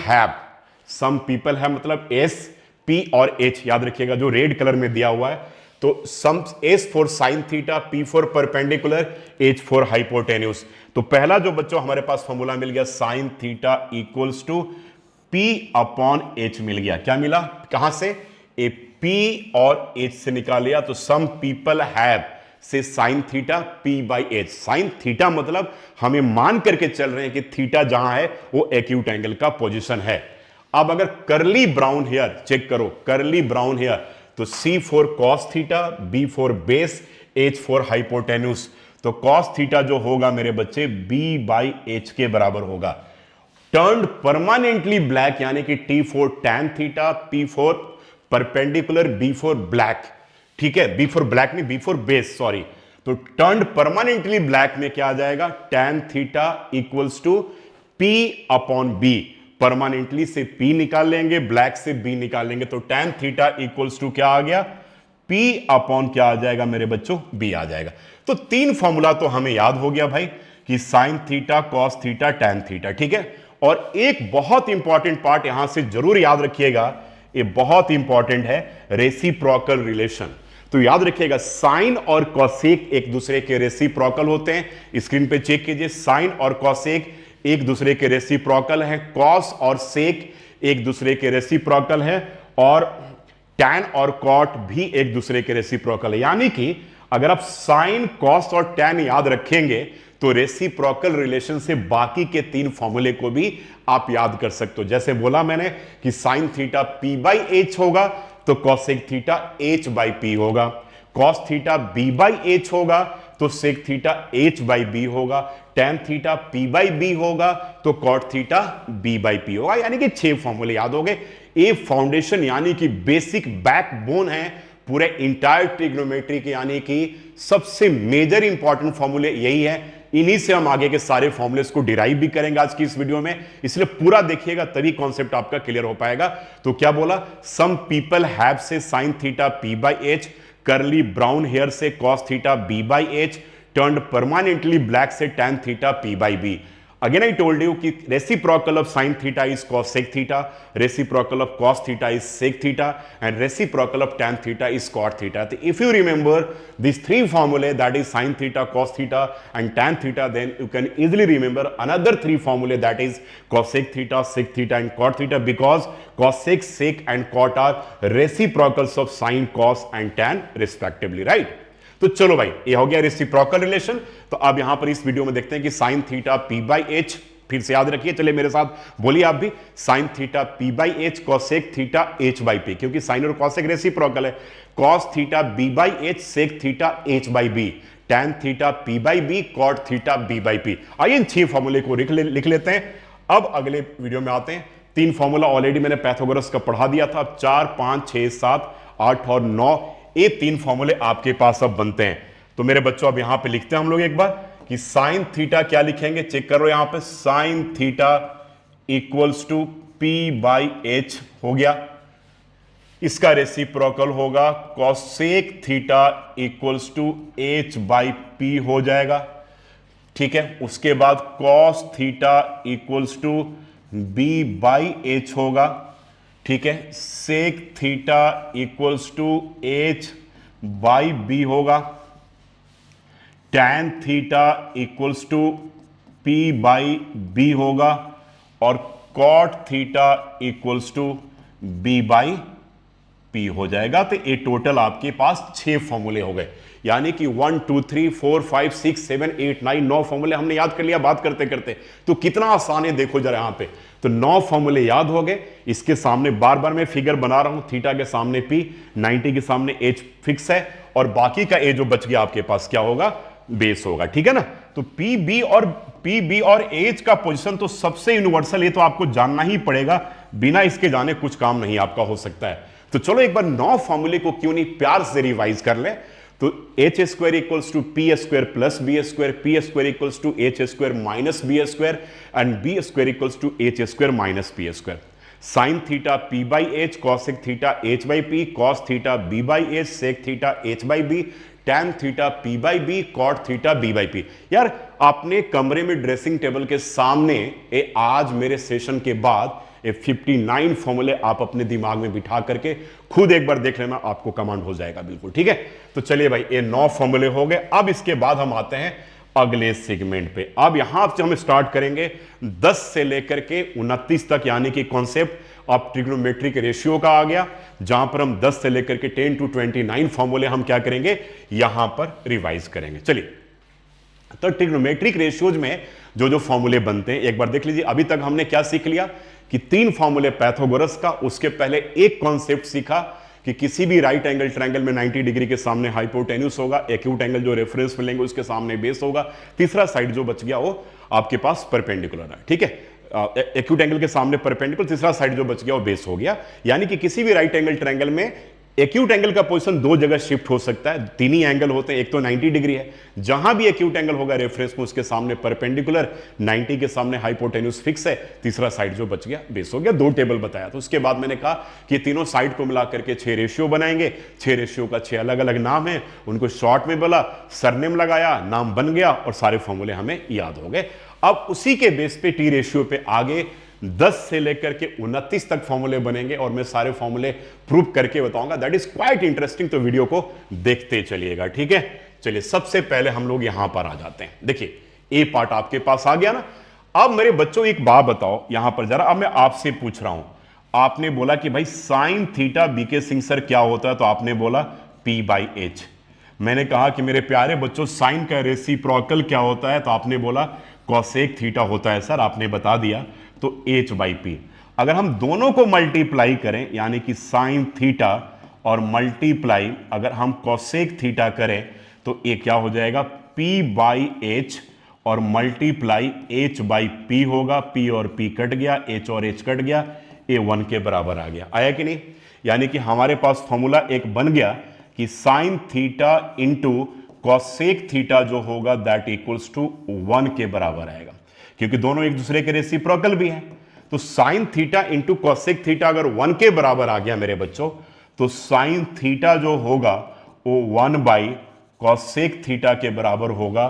है मतलब एस, पी और एच, याद रखिएगा जो रेड कलर में दिया हुआ है। तो some S for sine theta, P for perpendicular, H for hypotenuse. तो पहला जो बच्चों हमारे पास फॉर्मूला मिल गया, sine theta equals to P upon H मिल गया। क्या मिला, कहां से, ए पी और एच से निकाल लिया। तो सम पीपल हैव से sine theta P by H. Sine theta मतलब हमें मान करके चल रहे हैं कि थीटा जहां है वो एक्यूट एंगल का पोजीशन है। अब अगर करली ब्राउन हेयर चेक करो, करली ब्राउन हेयर, तो C for cos theta, B for base, H for hypotenuse. तो कॉस थीटा जो होगा मेरे बच्चे B बाई एच के बराबर होगा। टर्न्ड परमानेंटली ब्लैक, यानी कि T for tan theta, P for perpendicular, B for black, ठीक है, B फॉर ब्लैक नहीं, B फॉर बेस, सॉरी। तो टर्न्ड परमानेंटली ब्लैक में क्या आ जाएगा, tan theta equals to P upon B। Permanently से P निकाल लेंगे, ब्लैक से B निकाल लेंगे, तो टैन थीटा इक्वल्स टू क्या आ गया, P अपॉन क्या आ जाएगा मेरे बच्चों, B आ जाएगा। तो 3 फॉर्मूला तो हमें याद हो गया भाई कि sine theta, cos theta, tan theta, ठीक है। और एक बहुत इंपॉर्टेंट पार्ट यहां से जरूर याद रखिएगा, ये बहुत इंपॉर्टेंट है, रेसिप्रोकल रिलेशन। तो याद रखिएगा साइन और कॉसेक एक दूसरे के रेसिप्रोकल होते हैं। स्क्रीन पे चेक कीजिए, साइन और कॉसेक एक दूसरे के रेसिप्रोकल हैं, कॉस और सेक एक दूसरे के रेसिप्रोकल हैं, और टैन और कॉट भी एक दूसरे के रेसिप्रोकल है। यानी कि अगर आप साइन, कॉस और टैन याद रखेंगे तो रेसिप्रोकल रिलेशन से बाकी के 3 फॉर्मूले को भी आप याद कर सकते हो। जैसे बोला मैंने कि sine theta P by H होगा तो cosec theta H by P होगा, cos theta B by H होगा तो sec theta H by B होगा, tan theta P by B होगा तो cot theta B by P होगा। यानी कि 6 फॉर्मूले याद हो गए। ये फाउंडेशन यानी कि बेसिक बैकबोन है पूरे इंटायर ट्रिग्नोमेट्री के, यानी कि सबसे मेजर इंपॉर्टेंट फॉर्मूले यही है। इन्हीं से हम आगे के सारे फॉर्मूलेस को डिराइव भी करेंगे आज की इस वीडियो में, इसलिए पूरा देखिएगा तभी कॉन्सेप्ट आपका क्लियर हो पाएगा। तो क्या बोला, सम पीपल हैव से sine theta P by H, curly brown hair से cos theta B by H, turned permanently black से tan theta P by B. Again I told you कि reciprocal of sin theta is cosec theta, reciprocal of cos theta is sec theta, and reciprocal of tan theta is cot theta. So if you remember these 3 formulae, that is sin theta, cos theta and tan theta, then you can easily remember another 3 formulae, that is cosec theta, sec theta and cot theta, because cosec, sec and cot are reciprocals of sin, cos and tan respectively, right? तो चलो भाई ये हो गया reciprocal relation. तो अब यहां पर इस वीडियो में देखते हैं कि sine theta P by H, फिर से याद रखिए, चलिए मेरे साथ बोलिए आप भी, sine theta P by H, cosec theta H by P, क्योंकि साइन और कॉसेक रेसिप्रोकल है, cos theta B by H, sec theta H by B, tan theta P by B, cot theta B by P. आइए इन 6 फॉर्मूले को लिख लेते हैं। अब अगले वीडियो में आते हैं। 3 फॉर्मूला ऑलरेडी मैंने पैथागोरस का पढ़ा दिया था। 4, 5, 6, 7, 8 और 9 ये 3 फॉर्मूले आपके पास अब बनते हैं। तो मेरे बच्चों अब यहां पे लिखते हैं हम लोग एक बार कि साइन थीटा क्या लिखेंगे, चेक करो यहां पे, sine theta equals to P by H हो गया। इसका रेसिप्रोकल होगा cosec theta equals to H by P हो जाएगा। ठीक है, उसके बाद cos theta equals to B by H होगा। ठीक है, sec theta equals to H by B होगा। Tan theta equals to P by B होगा और cot theta equals to B by P हो जाएगा। तो ये टोटल आपके पास 6 फॉर्मूले हो गए, यानी कि 1 2 3 4 5 6 7 8 9 9 फॉर्मूले हमने याद कर लिया बात करते करते। तो कितना आसान है देखो जरा यहां पे। तो 9 फॉर्मूले याद हो गए। इसके सामने बार बार मैं फिगर बना रहा हूं, थीटा के सामने पी, 90 के सामने एच फिक्स है और बाकी का ए जो बच गया आपके पास क्या होगा, बेस होगा। ठीक है ना। तो पी बी और एच का पोजीशन तो सबसे यूनिवर्सल, ये तो आपको जानना ही पड़ेगा, बिना इसके जाने कुछ काम नहीं आपका हो सकता है। तो चलो एक बार 9 फॉर्मूले को क्यों नहीं प्यार से रिवाइज कर ले। तो H square equals to P square plus B square, P square equals to H square minus B square and B square equals to H square minus P square. Sine theta P by H, cosec theta H by P, cos theta B by H, sec theta H by B, tan theta P by B, cot theta B by P. यार आपने कमरे में dressing table के सामने आज मेरे session के बाद 59 फॉर्मूले आप अपने दिमाग में बिठा करके खुद एक बार देख लेना, आपको कमांड हो जाएगा बिल्कुल। ठीक है, तो चलिए भाई ये 9 फॉर्मूले हो गए। अब इसके बाद हम आते हैं अगले सेगमेंट पे। अब यहां से हम स्टार्ट करेंगे 10 से लेकर के 29 तक, यानी कि कॉन्सेप्ट अब ट्रिग्नोमेट्रिक रेशियो का आ गया, जहां पर हम 10 से लेकर के 10 to 29 फॉर्मूले हम क्या करेंगे, यहां पर रिवाइज करेंगे। चलिए, तो ट्रिग्नोमेट्रिक रेशियोज में जो जो फॉर्मूले बनते हैं एक बार देख लीजिए। अभी तक हमने क्या सीख लिया कि 3 फॉर्मूले पैथागोरस का, उसके पहले एक कॉन्सेप्ट सीखा कि किसी भी राइट एंगल ट्रायंगल में 90 डिग्री के सामने हाइपोटेन्यूस होगा, एक्यूट एंगल जो रेफरेंस में लेंगे उसके सामने बेस होगा, तीसरा साइड जो बच गया वो आपके पास परपेंडिकुलर है। ठीक है, एक्यूट एंगल के सामने परपेंडिकुलर, तीसरा साइड जो बच गया वो बेस हो गया। यानी कि किसी भी राइट एंगल ट्रायंगल में एक्यूट एंगल का पोजीशन 2 जगह शिफ्ट हो सकता है, 3 ही एंगल होते हैं, एक तो 90 डिग्री है, जहां भी एक्यूट एंगल होगा रेफरेंस में उसके सामने परपेंडिकुलर, 90 के सामने हाइपोटेन्यूस फिक्स है, तीसरा साइड जो बच गया बेस हो गया। 2 टेबल बताया। तो उसके बाद मैंने कहा कि तीनों साइड को मिला करके 6 रेशियो बनाएंगे। 6 रेशियो का 6 अलग अलग नाम है, उनको शॉर्ट में बोला, सरनेम लगाया, नाम बन गया और सारे फॉर्मूले हमें याद हो गए। अब उसी के बेस पे टी रेशियो पे आगे 10 से लेकर के 29 तक फॉर्मूले बनेंगे और मैं सारे फॉर्मूले प्रूव करके बताऊंगा। दैट इज क्वाइट इंटरेस्टिंग, तो वीडियो को देखते चलिएगा। ठीक है, चलिए सबसे पहले हम लोग यहां पर आ जाते हैं। देखिए ए पार्ट आपके पास आ गया ना। अब मेरे बच्चों एक बात बताओ यहां पर जरा, अब मैं आपसे पूछ रहा हूं, आपने बोला कि भाई sine theta BK Singh sir क्या होता है, तो आपने बोला पी बाई एच। मैंने कहा कि मेरे प्यारे बच्चों साइन का रेसिप्रोकल क्या होता है, तो आपने बोला कॉसेक थीटा होता है सर, आपने बता दिया। तो एच बाई पी, अगर हम दोनों को मल्टीप्लाई करें, यानी कि साइन थीटा और मल्टीप्लाई अगर हम कॉसेक थीटा करें तो ये क्या हो जाएगा, पी बाई एच और मल्टीप्लाई एच बाई पी होगा। पी और पी कट गया, एच और एच कट गया, ए 1 के बराबर आ गया। आया कि नहीं। यानी कि हमारे पास फॉर्मूला एक बन गया कि sine theta into cosec theta जो होगा दैट इक्वल्स टू 1 के बराबर आएगा, क्योंकि दोनों एक दूसरे के रेसिप्रोकल भी हैं। तो sign theta into cosec theta अगर 1 के बराबर आ गया मेरे बच्चों, तो साइन थीटा जो होगा वो 1 बाई कॉसेक थीटा के बराबर होगा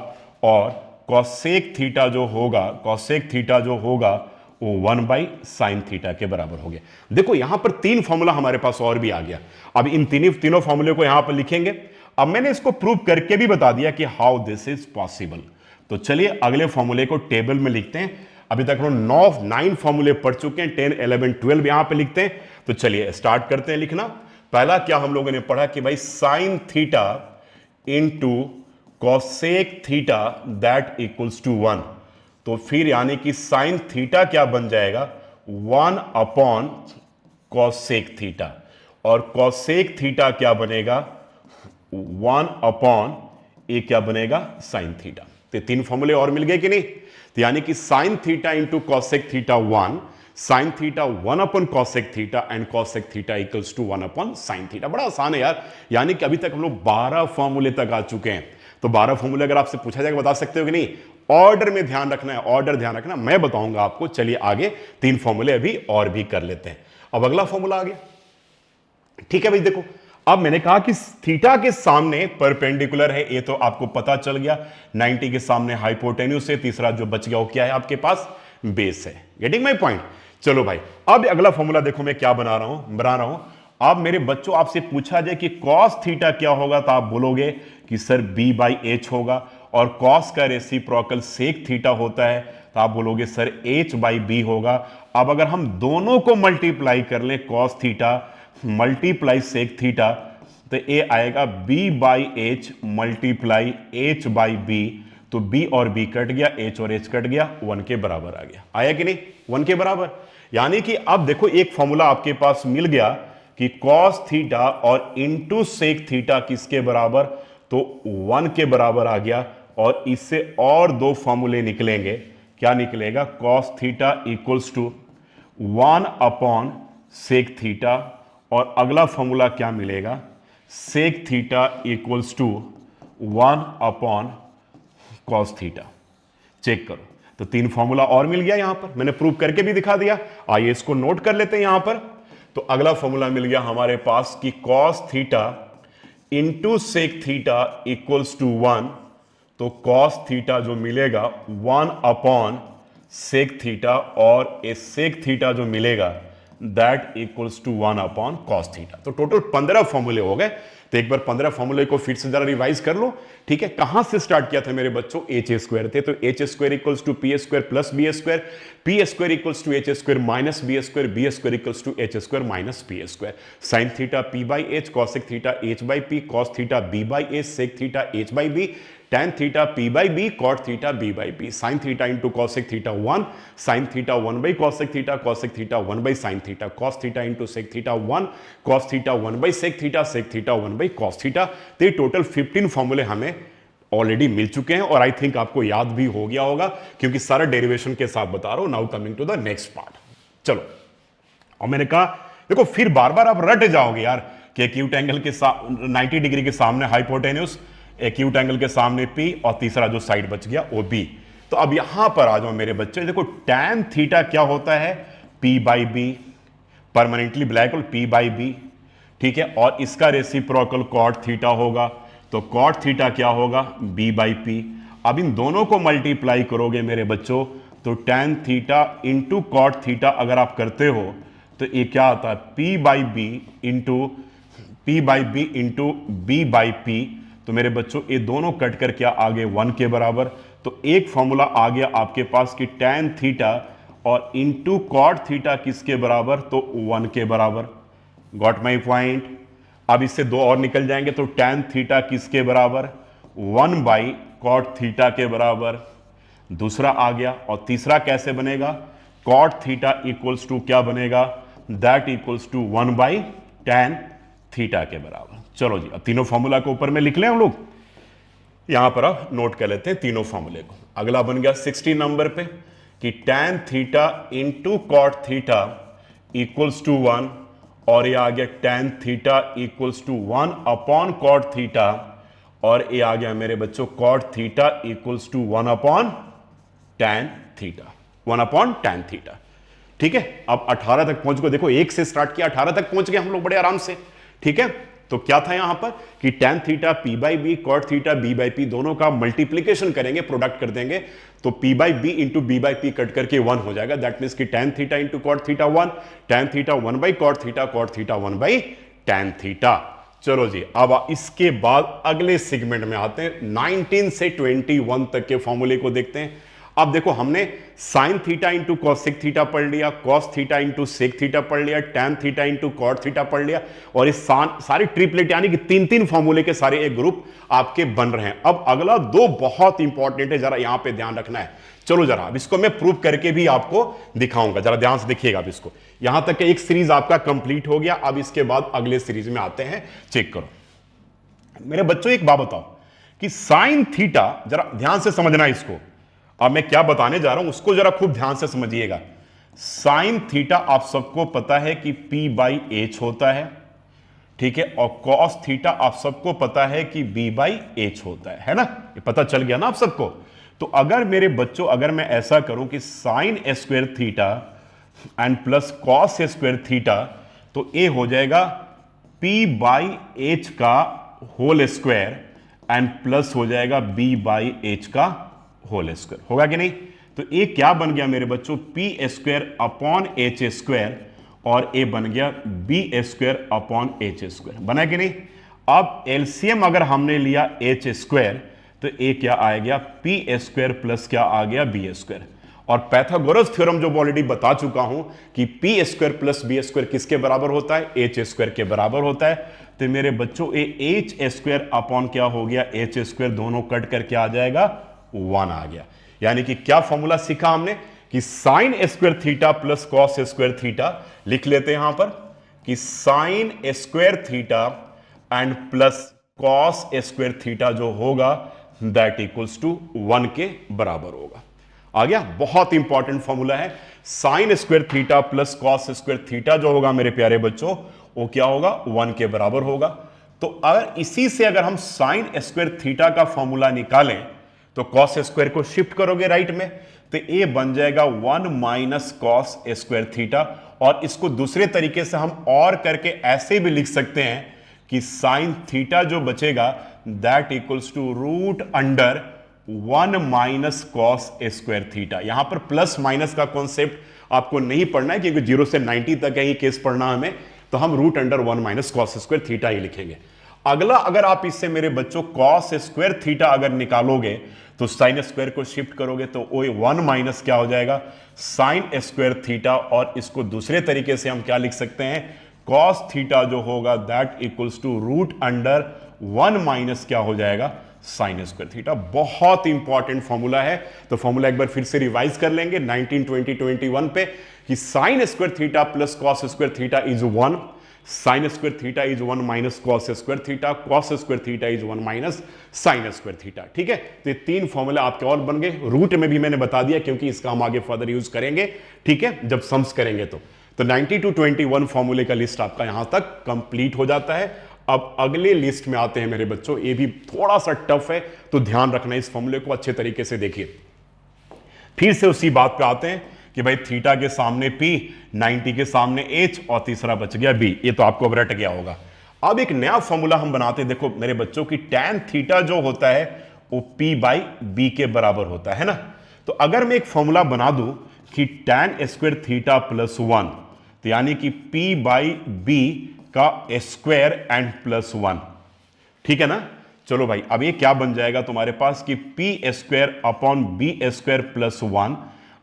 और कॉसेक थीटा जो होगा वो 1 बाई साइन थीटा के बराबर हो गया। देखो यहां पर 3 फॉर्मूला हमारे पास और भी आ गया। अब इन तीनों फॉर्मूले को यहां पर लिखेंगे। अब मैंने इसको प्रूव करके भी बता दिया कि हाउ दिस इज पॉसिबल। तो चलिए अगले फॉर्मूले को टेबल में लिखते हैं। अभी तक हम 9 फॉर्मूले पढ़ चुके हैं, 10 11 12 यहां पे लिखते हैं। तो चलिए स्टार्ट करते हैं लिखना। पहला क्या हम लोगों ने पढ़ा कि भाई sine theta into cosec theta that equals to 1। तो फिर यानी कि साइन थीटा क्या बन जाएगा, 1 अपॉन कॉसेक थीटा, और कॉसेक थीटा क्या बनेगा, 1 अपॉन ये क्या बनेगा, साइन थीटा। तो 3 फॉर्मूले और मिल गए कि नहीं। तो यानी कि sine theta into cosec theta 1, sine theta 1 upon cosec theta and cosec theta equals to 1 upon sine theta. बड़ा आसान है यार। यानी कि अभी तक हम लोग 12 फॉर्मूले तक आ चुके हैं। तो 12 फॉर्मूले अगर आपसे पूछा जाएगा बता सकते हो कि नहीं। ऑर्डर में ध्यान रखना है, ऑर्डर ध्यान रखना, मैं बताऊंगा आपको। चलिए आगे 3 फॉर्मूले अभी और भी कर लेते हैं। अब अगला फॉर्मूला आ गया ठीक है भाई, देखो अब मैंने कहा कि थीटा के सामने परपेंडिकुलर है, ये तो आपको पता चल गया। 90 के सामने हाइपोटेन्यूस है, तीसरा जो बच गया वो क्या है आपके पास, बेस है। Getting my point. चलो भाई, अब अगला फॉर्मूला देखो मैं क्या बना रहा हूं। अब मेरे बच्चों आपसे पूछा जाए कि कॉस थीटा क्या होगा, तो आप बोलोगे कि सर बी बाई एच होगा, और कॉस का रेसिप्रोकल सेक थीटा होता है, तो आप बोलोगे सर एच बाई बी होगा। अब अगर हम दोनों को मल्टीप्लाई कर लें, cos theta multiply sec theta, तो ये आएगा B by H multiply H by B. तो बी और बी कट गया, एच और एच कट गया, 1 के बराबर आ गया। आया कि नहीं, 1 के बराबर। यानी कि अब देखो एक फॉर्मूला आपके पास मिल गया कि कॉस थीटा और इंटू सेक थीटा किसके बराबर, तो 1 के बराबर आ गया। और इससे और दो फॉर्मूले निकलेंगे। क्या निकलेगा, cos theta equals to 1 upon sec theta, और अगला फॉर्मूला क्या मिलेगा, sec theta equals to 1 upon cos theta. Check करो, तो 3 फॉर्मूला और मिल गया। यहां पर मैंने प्रूव करके भी दिखा दिया, आइए इसको नोट कर लेते हैं यहां पर। तो अगला फॉर्मूला मिल गया हमारे पास कि cos theta into sec theta equals to 1। तो कॉस थीटा जो मिलेगा 1 अपॉन सेक थीटा, और ए सेक थीटा जो मिलेगा that equals to 1 upon cos theta. तो टोटल 15 फॉर्मूले हो गए। तो एक बार 15 फॉर्मूले को फिर से जरा रिवाइज कर लो। ठीक है, कहां से स्टार्ट किया था मेरे बच्चों, एच स्क्वायर थे, तो H square equals to P square plus B square, P square equals to H square minus B square equals to H square minus P square, sine theta P by H, cosec theta H by P, cos theta B by H, sec theta H by B, tan theta p by B, cot theta b by B, sine theta into cosec theta 1, sine theta 1 by cosec theta 1 by sine theta, cos theta into sec theta 1, cos theta 1 by sec theta 1 by cos theta. तो ये total 15 फॉर्मूले हमें already मिल चुके हैं, और I think आपको याद भी हो गया होगा क्योंकि सारा डेरिवेशन के साथ बता रहा हूं। Now coming to the next part. चलो, और मैंने कहा देखो फिर बार बार आप रट जाओगे यार कि एक्यूट एंगल के 90 डिग्री के सामने हाइपोटेन्यूस, एक्यूट एंगल के सामने P, और तीसरा जो साइड बच गया वो B। तो अब यहां पर आ जाओ मेरे बच्चे, देखो tan थीटा क्या होता है, P by B, permanently black hole P by B. ठीक है, और इसका रेसिप्रोकल कॉट थीटा होगा, तो कॉट थीटा क्या होगा, B बाई पी। अब इन दोनों को मल्टीप्लाई करोगे मेरे बच्चों, तो tan theta into cot theta अगर आप करते हो तो ये क्या आता है, P by B into B by P. तो मेरे बच्चों ये दोनों कट करके आ गए 1 के बराबर। तो एक फॉर्मूला आ गया आपके पास कि tan थीटा और इंटू कॉट थीटा किसके बराबर, तो 1 के बराबर। Got my point. अब इससे दो और निकल जाएंगे, तो tan थीटा किसके बराबर, 1 बाई कॉट थीटा के बराबर। दूसरा आ गया, और तीसरा कैसे बनेगा, कॉट थीटा इक्वल्स टू क्या बनेगा, that equals to 1 by tan theta के बराबर। चलो जी, अब तीनों फॉर्मूला को ऊपर में लिख लें हम लोग, यहां पर आप नोट कर लेते हैं तीनों फॉर्मूले को। अगला बन गया 60 नंबर पे कि tan theta into cot theta equals to 1, और ये आ गया tan theta equals to 1 upon cot theta, और ये आ गया मेरे बच्चों cot theta equals to 1 upon tan theta, 1 upon tan theta. ठीक है, अब 18 तक पहुंच गए। देखो 1 से स्टार्ट किया, 18 तक पहुंच गए हम लोग बड़े आराम से। ठीक है, तो क्या था यहां पर कि tan theta p by B, cot theta b by P, दोनों का मल्टीप्लीकेशन करेंगे, प्रोडक्ट कर देंगे, तो p by B into b by P cut करके 1 हो जाएगा। दैट मीन्स कि tan theta into cot theta 1, tan theta 1 by cot theta 1 by tan theta. चलो जी, अब इसके बाद अगले सेगमेंट में आते हैं, 19 से 21 तक के फॉर्मूले को देखते हैं। अब देखो हमने sine theta into cosec theta पढ़ लिया, cos theta into sec theta पढ़ लिया, tan theta into cot theta पढ़ लिया, और इस सारी ट्रिपलेट यानी कि 3-3 फॉर्मूले के सारे एक ग्रुप आपके बन रहे हैं। अब अगला 2 बहुत इंपॉर्टेंट है, जरा यहां पे ध्यान रखना है। चलो जरा अब इसको मैं प्रूव करके भी आपको दिखाऊंगा, जरा ध्यान से देखिएगा अब इसको। यहां तक एक सीरीज आपका कंप्लीट हो गया। अब इसके बाद अगले सीरीज में आते हैं, चेक करो मेरे बच्चों। एक बात बताओ कि साइन थीटा, जरा ध्यान से समझना इसको, अब मैं क्या बताने जा रहा हूं उसको जरा खूब ध्यान से समझिएगा। साइन थीटा आप सबको पता है कि P बाई एच होता है, ठीक है, और कॉस थीटा आप सबको पता है कि B बाई एच होता है ना, ये पता चल गया ना आप सबको। तो अगर मेरे बच्चों, अगर मैं ऐसा करूं कि sign square theta and plus cos square theta, तो ये हो जाएगा p बाई एच का होल स्क्वायर एंड प्लस हो जाएगा b बाई एच का होल स्क्वायर। होगा कि नहीं? तो ए क्या बन गया मेरे बच्चों, P square upon H square, और ए बन गया B square upon H square. बना कि नहीं? अब एलसीएम अगर हमने लिया एच स्क्वायर तो ए क्या आ गया, पी स्क्वायर प्लस क्या आ गया, बी स्क्वायर। और पैथागोरस थ्योरम जो ऑलरेडी बता चुका हूं कि P square plus B square किसके बराबर होता है, एच स्क्वायर के बराबर होता है। तो मेरे बच्चों ए एच स्क्वायर अपॉन क्या हो गया, एच स्क्वायर, दोनों कट करके आ जाएगा 1 आ गया। यानी कि क्या फॉर्मूला सीखा हमने कि sign square theta plus cos square theta, लिख लेते हैं यहां पर कि sign square theta and plus cos square theta जो होगा दैट इक्वल्स टू 1 के बराबर होगा। आ गया? बहुत इंपॉर्टेंट फॉर्मूला है। Sign square theta plus cos square theta जो होगा मेरे प्यारे बच्चों, वो क्या होगा, 1 के बराबर होगा। तो अगर इसी से अगर हम साइन स्क्वायर थीटा का फॉर्मूला निकालें तो कॉस स्क्वायर को शिफ्ट करोगे राइट में, तो ए बन जाएगा 1 माइनस कॉस स्क्वायर थीटा। और इसको दूसरे तरीके से हम और करके ऐसे भी लिख सकते हैं कि साइन थीटा जो बचेगा that equals to root under 1 minus cos square theta. यहां पर प्लस माइनस का कॉन्सेप्ट आपको नहीं पढ़ना है क्योंकि 0 से 90 तक ही केस पढ़ना हमें, तो हम root under 1 minus cos square theta ही लिखेंगे। अगला, अगर आप इससे मेरे बच्चों कॉस स्क्वायर थीटा अगर निकालोगे तो साइन स्क्वायर को शिफ्ट करोगे तो वो 1 माइनस क्या हो जाएगा, साइन स्क्वायर थीटा। और इसको दूसरे तरीके से हम क्या लिख सकते हैं, कॉस थीटा जो होगा that equals to root under 1 minus क्या हो जाएगा, साइन स्क्वायर थीटा। बहुत इंपॉर्टेंट फॉर्मूला है। तो फॉर्मूला एक बार फिर से रिवाइज कर लेंगे 19, 20, 21 पे कि sign square theta plus cos square theta is 1, sine square theta is 1 minus cos square theta, cos square theta is 1 minus sine square theta. ठीक है? तो ये 3 फॉर्मूला आपके और बन गए। रूट में भी मैंने बता दिया क्योंकि इसका हम आगे फर्दर यूज करेंगे, ठीक है, जब सम्स करेंगे तो 90 to 21 फॉर्मूले का लिस्ट आपका यहां तक कंप्लीट हो जाता है। अब अगले लिस्ट में आते हैं मेरे बच्चों, ये भी थोड़ा सा टफ है तो ध्यान रखना, इस फॉर्मूले को अच्छे तरीके से देखिए। फिर से उसी बात पे आते हैं कि भाई थीटा के सामने P, 90 के सामने H और तीसरा बच गया B। ये तो आपको अब रट गया होगा। अब एक नया फॉर्मूला हम बनाते हैं। देखो मेरे बच्चों की tan थीटा जो होता है वो P बाई B के बराबर होता है ना। तो अगर मैं एक फॉर्मूला बना दूं कि tan स्क्वायर थीटा प्लस 1, तो यानी कि P बाई B का स्क्वायर एंड प्लस 1, ठीक है ना। चलो भाई, अब ये क्या बन जाएगा तुम्हारे पास कि P square upon B square plus 1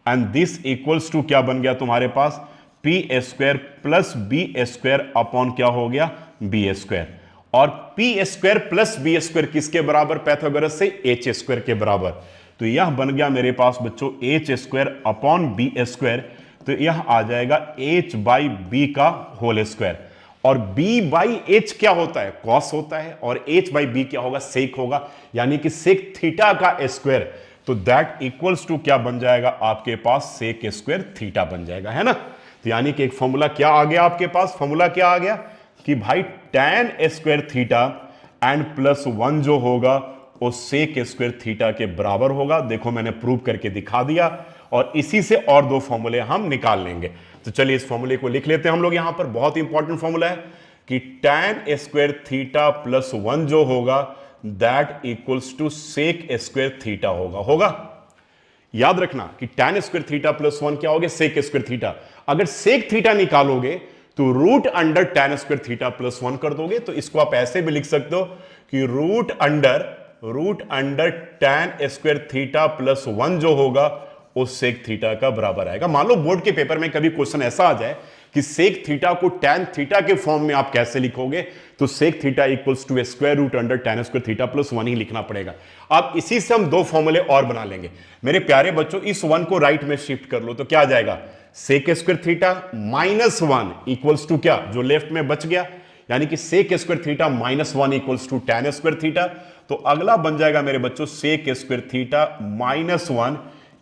and this equals to क्या बन गया तुम्हारे पास, P square plus B square अपॉन क्या हो गया, B स्क्वायर। और P square plus B square किसके बराबर, पैथागोरस से H स्क्वायर के बराबर। तो यह बन गया मेरे पास बच्चों H square upon B square. तो यह आ जाएगा H बाई B का होल स्क्वायर। और B बाई H क्या होता है, कॉस होता है, और H बाई B क्या होगा, सेक होगा, यानी कि सेक थीटा का स्क्वायर। तो दैट इक्वल्स टू क्या बन जाएगा आपके पास, सेक स्क्वायर थीटा बन जाएगा, है ना। तो यानी कि एक फॉर्मूला क्या आ गया आपके पास, फॉर्मूला क्या आ गया कि भाई tan square theta and plus 1 जो होगा वो सेक स्क्वायर थीटा के बराबर होगा। देखो मैंने प्रूव करके दिखा दिया, और इसी से और 2 फॉर्मूले हम निकाल लेंगे। तो चलिए इस फॉर्मूले को लिख लेते हैं हम लोग यहां पर। बहुत इंपॉर्टेंट फॉर्मूला है कि tan स्क्वायर थीटा प्लस 1 जो होगा that equals to sec square theta होगा। याद रखना कि tan स्क्वायर थीटा प्लस 1 क्या हो गया, सेक स्क्वायर थीटा। अगर सेक थीटा निकालोगे तो root under tan square theta plus 1 कर दोगे। तो इसको आप ऐसे भी लिख सकते हो कि root under tan square theta plus 1 जो होगा वो सेक थीटा का बराबर आएगा। मान लो बोर्ड के पेपर में कभी क्वेश्चन ऐसा आ जाए कि सेक थीटा को tan थीटा के फॉर्म में आप कैसे लिखोगे, तो sec theta equals to square root under tan square theta plus 1 ही लिखना पड़ेगा। अब इसी से हम 2 फॉर्मूले और बना लेंगे। मेरे प्यारे बच्चों, इस 1 को राइट में शिफ्ट कर लो तो क्या आ जाएगा, sec square theta minus 1 equals to क्या, जो लेफ्ट में बच गया, यानी कि sec square theta minus 1 equals to tan square theta. तो अगला बन जाएगा मेरे बच्चों sec square theta minus 1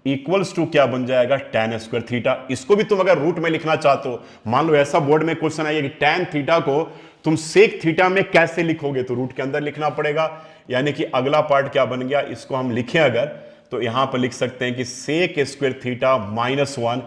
equals to क्या बन जाएगा, tan स्क्वायर थीटा। इसको भी तुम अगर रूट में लिखना चाहते हो, मान लो ऐसा बोर्ड में क्वेश्चन आएगा कि tan थीटा को तुम सेक थीटा में कैसे लिखोगे, तो रूट के अंदर लिखना पड़ेगा। यानी कि अगला पार्ट क्या बन गया, इसको हम लिखें अगर, तो यहां पर लिख सकते हैं कि sec square theta minus 1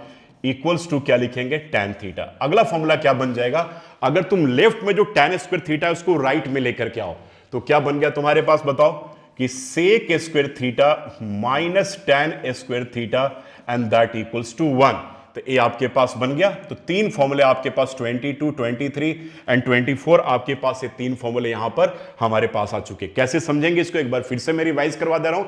equals to क्या लिखेंगे, tan थीटा। अगला फॉर्मूला क्या बन जाएगा, अगर तुम लेफ्ट में जो tan स्क्वायर थीटा है उसको राइट में लेकर के आओ तो क्या बन गया तुम्हारे पास, बताओ कि sec square theta minus tan square theta and that equals to 1। तो ये आपके पास बन गया। तो तीन फॉर्मूले आपके पास 22, 23 एंड 24 आपके पास ये तीन फॉर्मूले यहां पर हमारे पास आ चुके। कैसे समझेंगे इसको एक बार फिर से मैं रिवाइज करवा दे रहा हूं।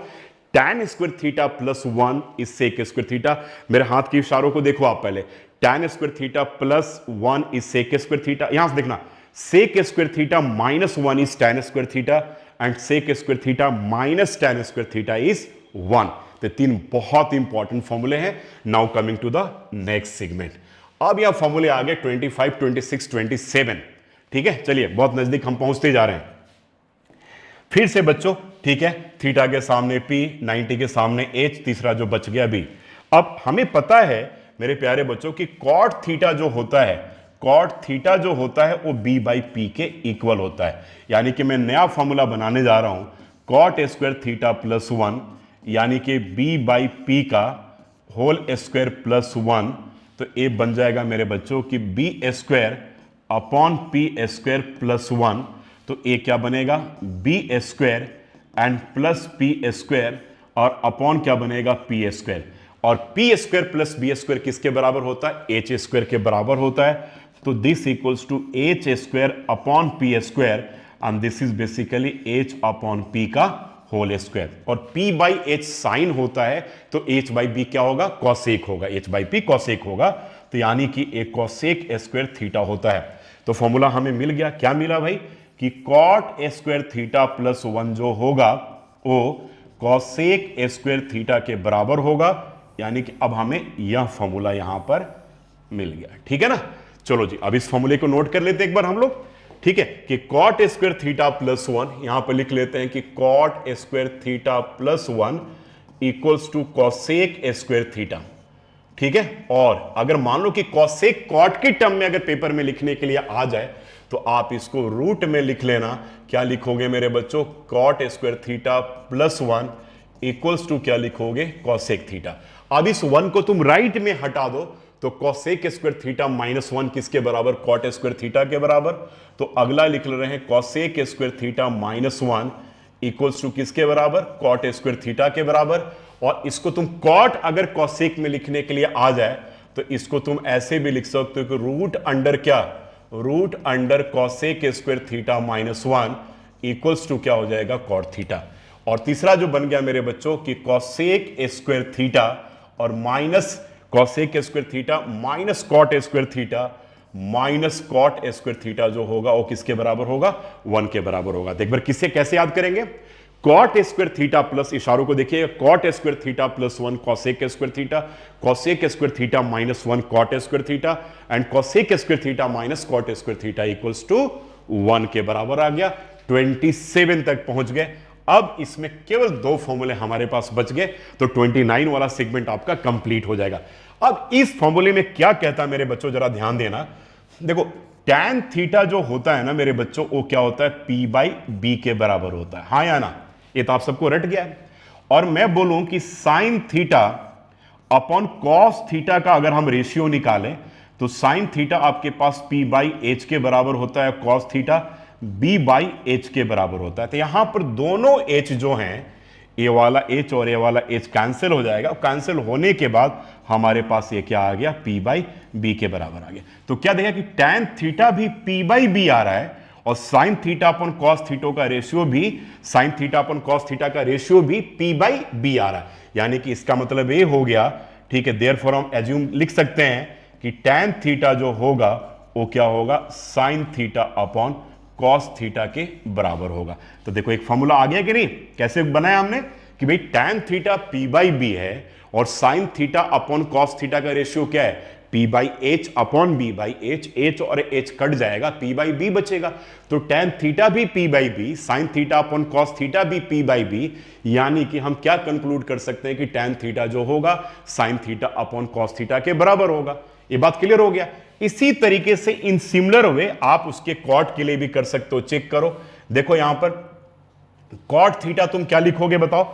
tan square theta plus 1 is sec square theta. मेरे हाथ के इशारों को देखो आप पहले। tan square theta plus 1 is sec square theta. यहां से देखना sec square theta minus 1 is tan square theta and sec square theta minus tan square theta is 1। तो तीन बहुत इंपॉर्टेंट फॉर्मूले हैं। Now coming to the next segment. अब यह फॉर्मूले आ गए 25, 26, 27। ठीक है, चलिए बहुत नजदीक हम पहुंचते जा रहे हैं फिर से बच्चों। ठीक है, थीटा के सामने P, 90 के सामने H, तीसरा जो बच गया B। अब हमें पता है मेरे प्यारे बच्चों कि कॉट थीटा जो होता है, कॉट थीटा जो होता है वो B बाई P के इक्वल होता है। यानी कि मैं नया फॉर्मूला बनाने जा रहा हूं कॉट स्क्वायर थीटा प्लस 1 यानी कि B बाई P का होल स्क्वायर प्लस 1। तो ये बन जाएगा मेरे बच्चों कि B square upon P square plus 1। तो ये क्या बनेगा B square and plus P square और अपॉन क्या बनेगा P स्क्वायर। और P square plus B square किसके बराबर होता है, H स्क्वायर के बराबर होता है। तो this equals to H square upon P square and this is basically H upon P का होल स्क्वायर। और P बाई H साइन होता है तो H बाई B क्या होगा, कॉसेक होगा। H बाई P कॉसेक होगा। तो यानी कि एक कॉसेक स्क्वायर थीटा होता है। तो फॉर्मूला हमें मिल गया। क्या मिला भाई कि कॉट स्क्वायर थीटा प्लस 1 जो होगा वो कॉसेक स्क्वायर थीटा के बराबर होगा। यानी कि अब हमें यह फॉर्मूला यहां पर मिल गया। ठीक है ना, चलो जी अब इस फॉर्मूले को नोट कर लेते हैं एक बार हम लोग। ठीक है कि कॉट स्क्वायर थीटा प्लस 1 यहां पर लिख लेते हैं कि cot square theta plus 1 equals to cosec square theta. ठीक है, और अगर मान लो कि कॉसेक कॉट की टर्म में अगर पेपर में लिखने के लिए आ जाए तो आप इसको रूट में लिख लेना। क्या लिखोगे मेरे बच्चों, cot square theta plus 1 equals to क्या लिखोगे, कॉसेक थीटा। अब इस 1 को तुम राइट में हटा दो तो कॉसेक स्क्वायर थीटा माइनस 1 किसके बराबर, कॉट स्क्वायर थीटा के बराबर। तो अगला लिख ले रहे हैं cosec square theta minus 1 equals to किसके बराबर, कॉट स्क्वायर थीटा के बराबर। और इसको तुम कॉट अगर कॉसेक में लिखने के लिए आ जाए तो इसको तुम ऐसे भी लिख सकते हो कि रूट अंडर क्या, root under cosec square theta minus 1 equals to क्या हो जाएगा, कॉट थीटा। और तीसरा जो बन गया मेरे बच्चों कि कॉसेक स्क्वायर थीटा और minus cosec square theta minus cot square theta minus cot square theta जो होगा वो किसके बराबर होगा, 1 के बराबर होगा। तो एक बार किससे कैसे याद करेंगे, कॉट स्क्वायर थीटा प्लस, इशारों को देखिएगा, cot square theta plus 1 cosec square theta, cosec square theta minus 1 cot square theta and cosec square theta minus cot square theta equals to 1 के बराबर आ गया। 27 तक पहुंच गए। अब इसमें केवल दो फॉर्मूले हमारे पास बच गए तो 29 वाला सेगमेंट आपका कंप्लीट हो जाएगा। अब इस फॉर्मूले में क्या कहता है मेरे बच्चों, जरा ध्यान देना। देखो tan थीटा जो होता है ना मेरे बच्चों वो क्या होता है, P बाई B के बराबर होता है, हाँ या ना, ये तो आप सबको रट गया है। और मैं बोलूं कि sine theta upon cos theta का अगर हम रेशियो निकालें तो साइन थीटा आपके पास P बाई H के बराबर होता है, cos theta B by H के बराबर होता है। तो यहां पर दोनों H जो हैं, ये वाला H और ये वाला H कैंसिल हो जाएगा। कैंसिल होने के बाद हमारे पास ये क्या आ गया, P बाई B के बराबर आ गया। तो क्या देखा कि tan थीटा भी P बाई B आ रहा है और साइन थीटा अपन कॉस थीटो का रेशियो भी, साइन थीटा अपन कॉस थीटा का रेशियो भी P बाई B आ रहा है। यानी कि इसका मतलब ये हो गया, ठीक है, देयरफॉर हम एज्यूम लिख सकते हैं कि tan थीटा जो होगा वो क्या होगा, sign theta upon cos theta के बराबर होगा। तो देखो एक फॉर्मूला आ गया कि नहीं, कैसे बनाया हमने कि भाई tan theta P by B है और sign theta upon cos theta का रेशियो क्या है, P by H upon B by H। H और H कट जाएगा, P बाई B बचेगा। तो tan थीटा भी P by B, sign theta upon cos theta भी P बाई B। यानी कि हम क्या कंक्लूड कर सकते हैं कि tan थीटा जो होगा sign theta upon cos theta के बराबर होगा। ये बात क्लियर हो गया। इसी तरीके से इन सिमिलर वे आप उसके कॉट के लिए भी कर सकते हो। चेक करो, देखो यहां पर कॉट थीटा तुम क्या लिखोगे बताओ,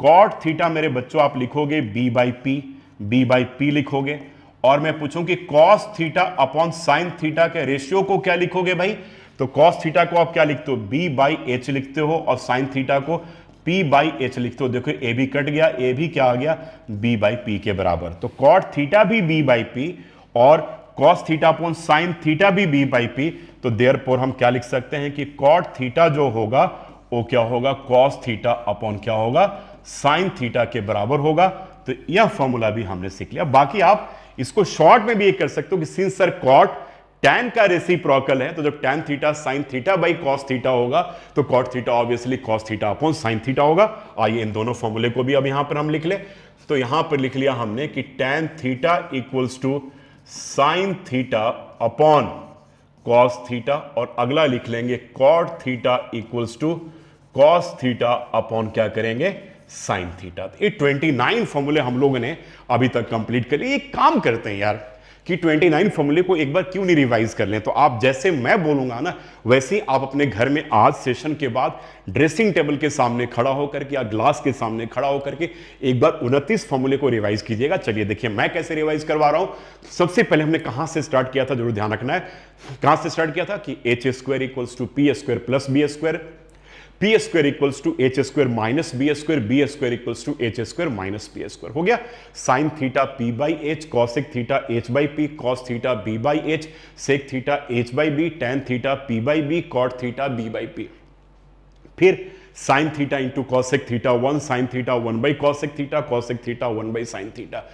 कॉट थीटा मेरे बच्चों आप लिखोगे B by P, B by P लिखोगे। और मैं पूछूं कि cos theta upon sin theta के रेशियो को क्या लिखोगे भाई, तो cos थीटा को आप क्या लिखते हो, b बाई एच लिखते हो, और sin थीटा को p बाई एच लिखते हो। देखो ए भी कट गया, ए भी क्या आ गया, b बाई पी के बराबर। तो cot थीटा भी b बाई पी और cos theta upon sin theta भी b बाई पी। तो देयरफॉर हम क्या लिख सकते हैं कि cot थीटा जो होगा वो क्या होगा, cos थीटा अपॉन क्या होगा, sin थीटा के बराबर होगा। तो यह फॉर्मूला भी हमने सीख लिया। बाकी आप इसको शॉर्ट में भी ये कर सकते हो कि सिंस सर cot tan का रेसिप्रोकल है, तो जब tan theta sin theta by cos theta होगा तो cot theta obviously cos theta upon sin theta होगा। आइए इन दोनों फॉर्मूले को भी अब यहां पर हम लिख ले। तो यहां पर लिख लिया हमने कि tan theta equals to sin theta upon cos theta, और अगला लिख लेंगे cot theta equals to cos theta upon क्या करेंगे, sin थीटा। ये 29 फॉर्मूले हम लोगों ने अभी तक कंप्लीट कर लिए। एक काम करते हैं यार कि 29 फॉर्मूले को एक बार क्यों नहीं रिवाइज कर लें। तो आप जैसे मैं बोलूंगा ना वैसे ही आप अपने घर में आज सेशन के बाद ड्रेसिंग टेबल के सामने खड़ा होकर के या ग्लास के सामने खड़ा होकर के एक बार 29 फॉर्मूले को रिवाइज कीजिएगा। चलिए देखिए मैं कैसे रिवाइज करवा रहा हूं। सबसे पहले हमने कहां से स्टार्ट किया था, जरूर ध्यान रखना है। कहां से स्टार्ट किया था कि H square equals to P square plus B square, P square equals to H square minus B square equals to H square minus P square. हो गया। Sine theta P by H, cosec theta H by P, cos theta B by H, sec theta H by B, tan theta P by B, cot theta B by P. फिर sine theta into cosec theta 1, sine theta 1 by cosec theta 1 by sine theta,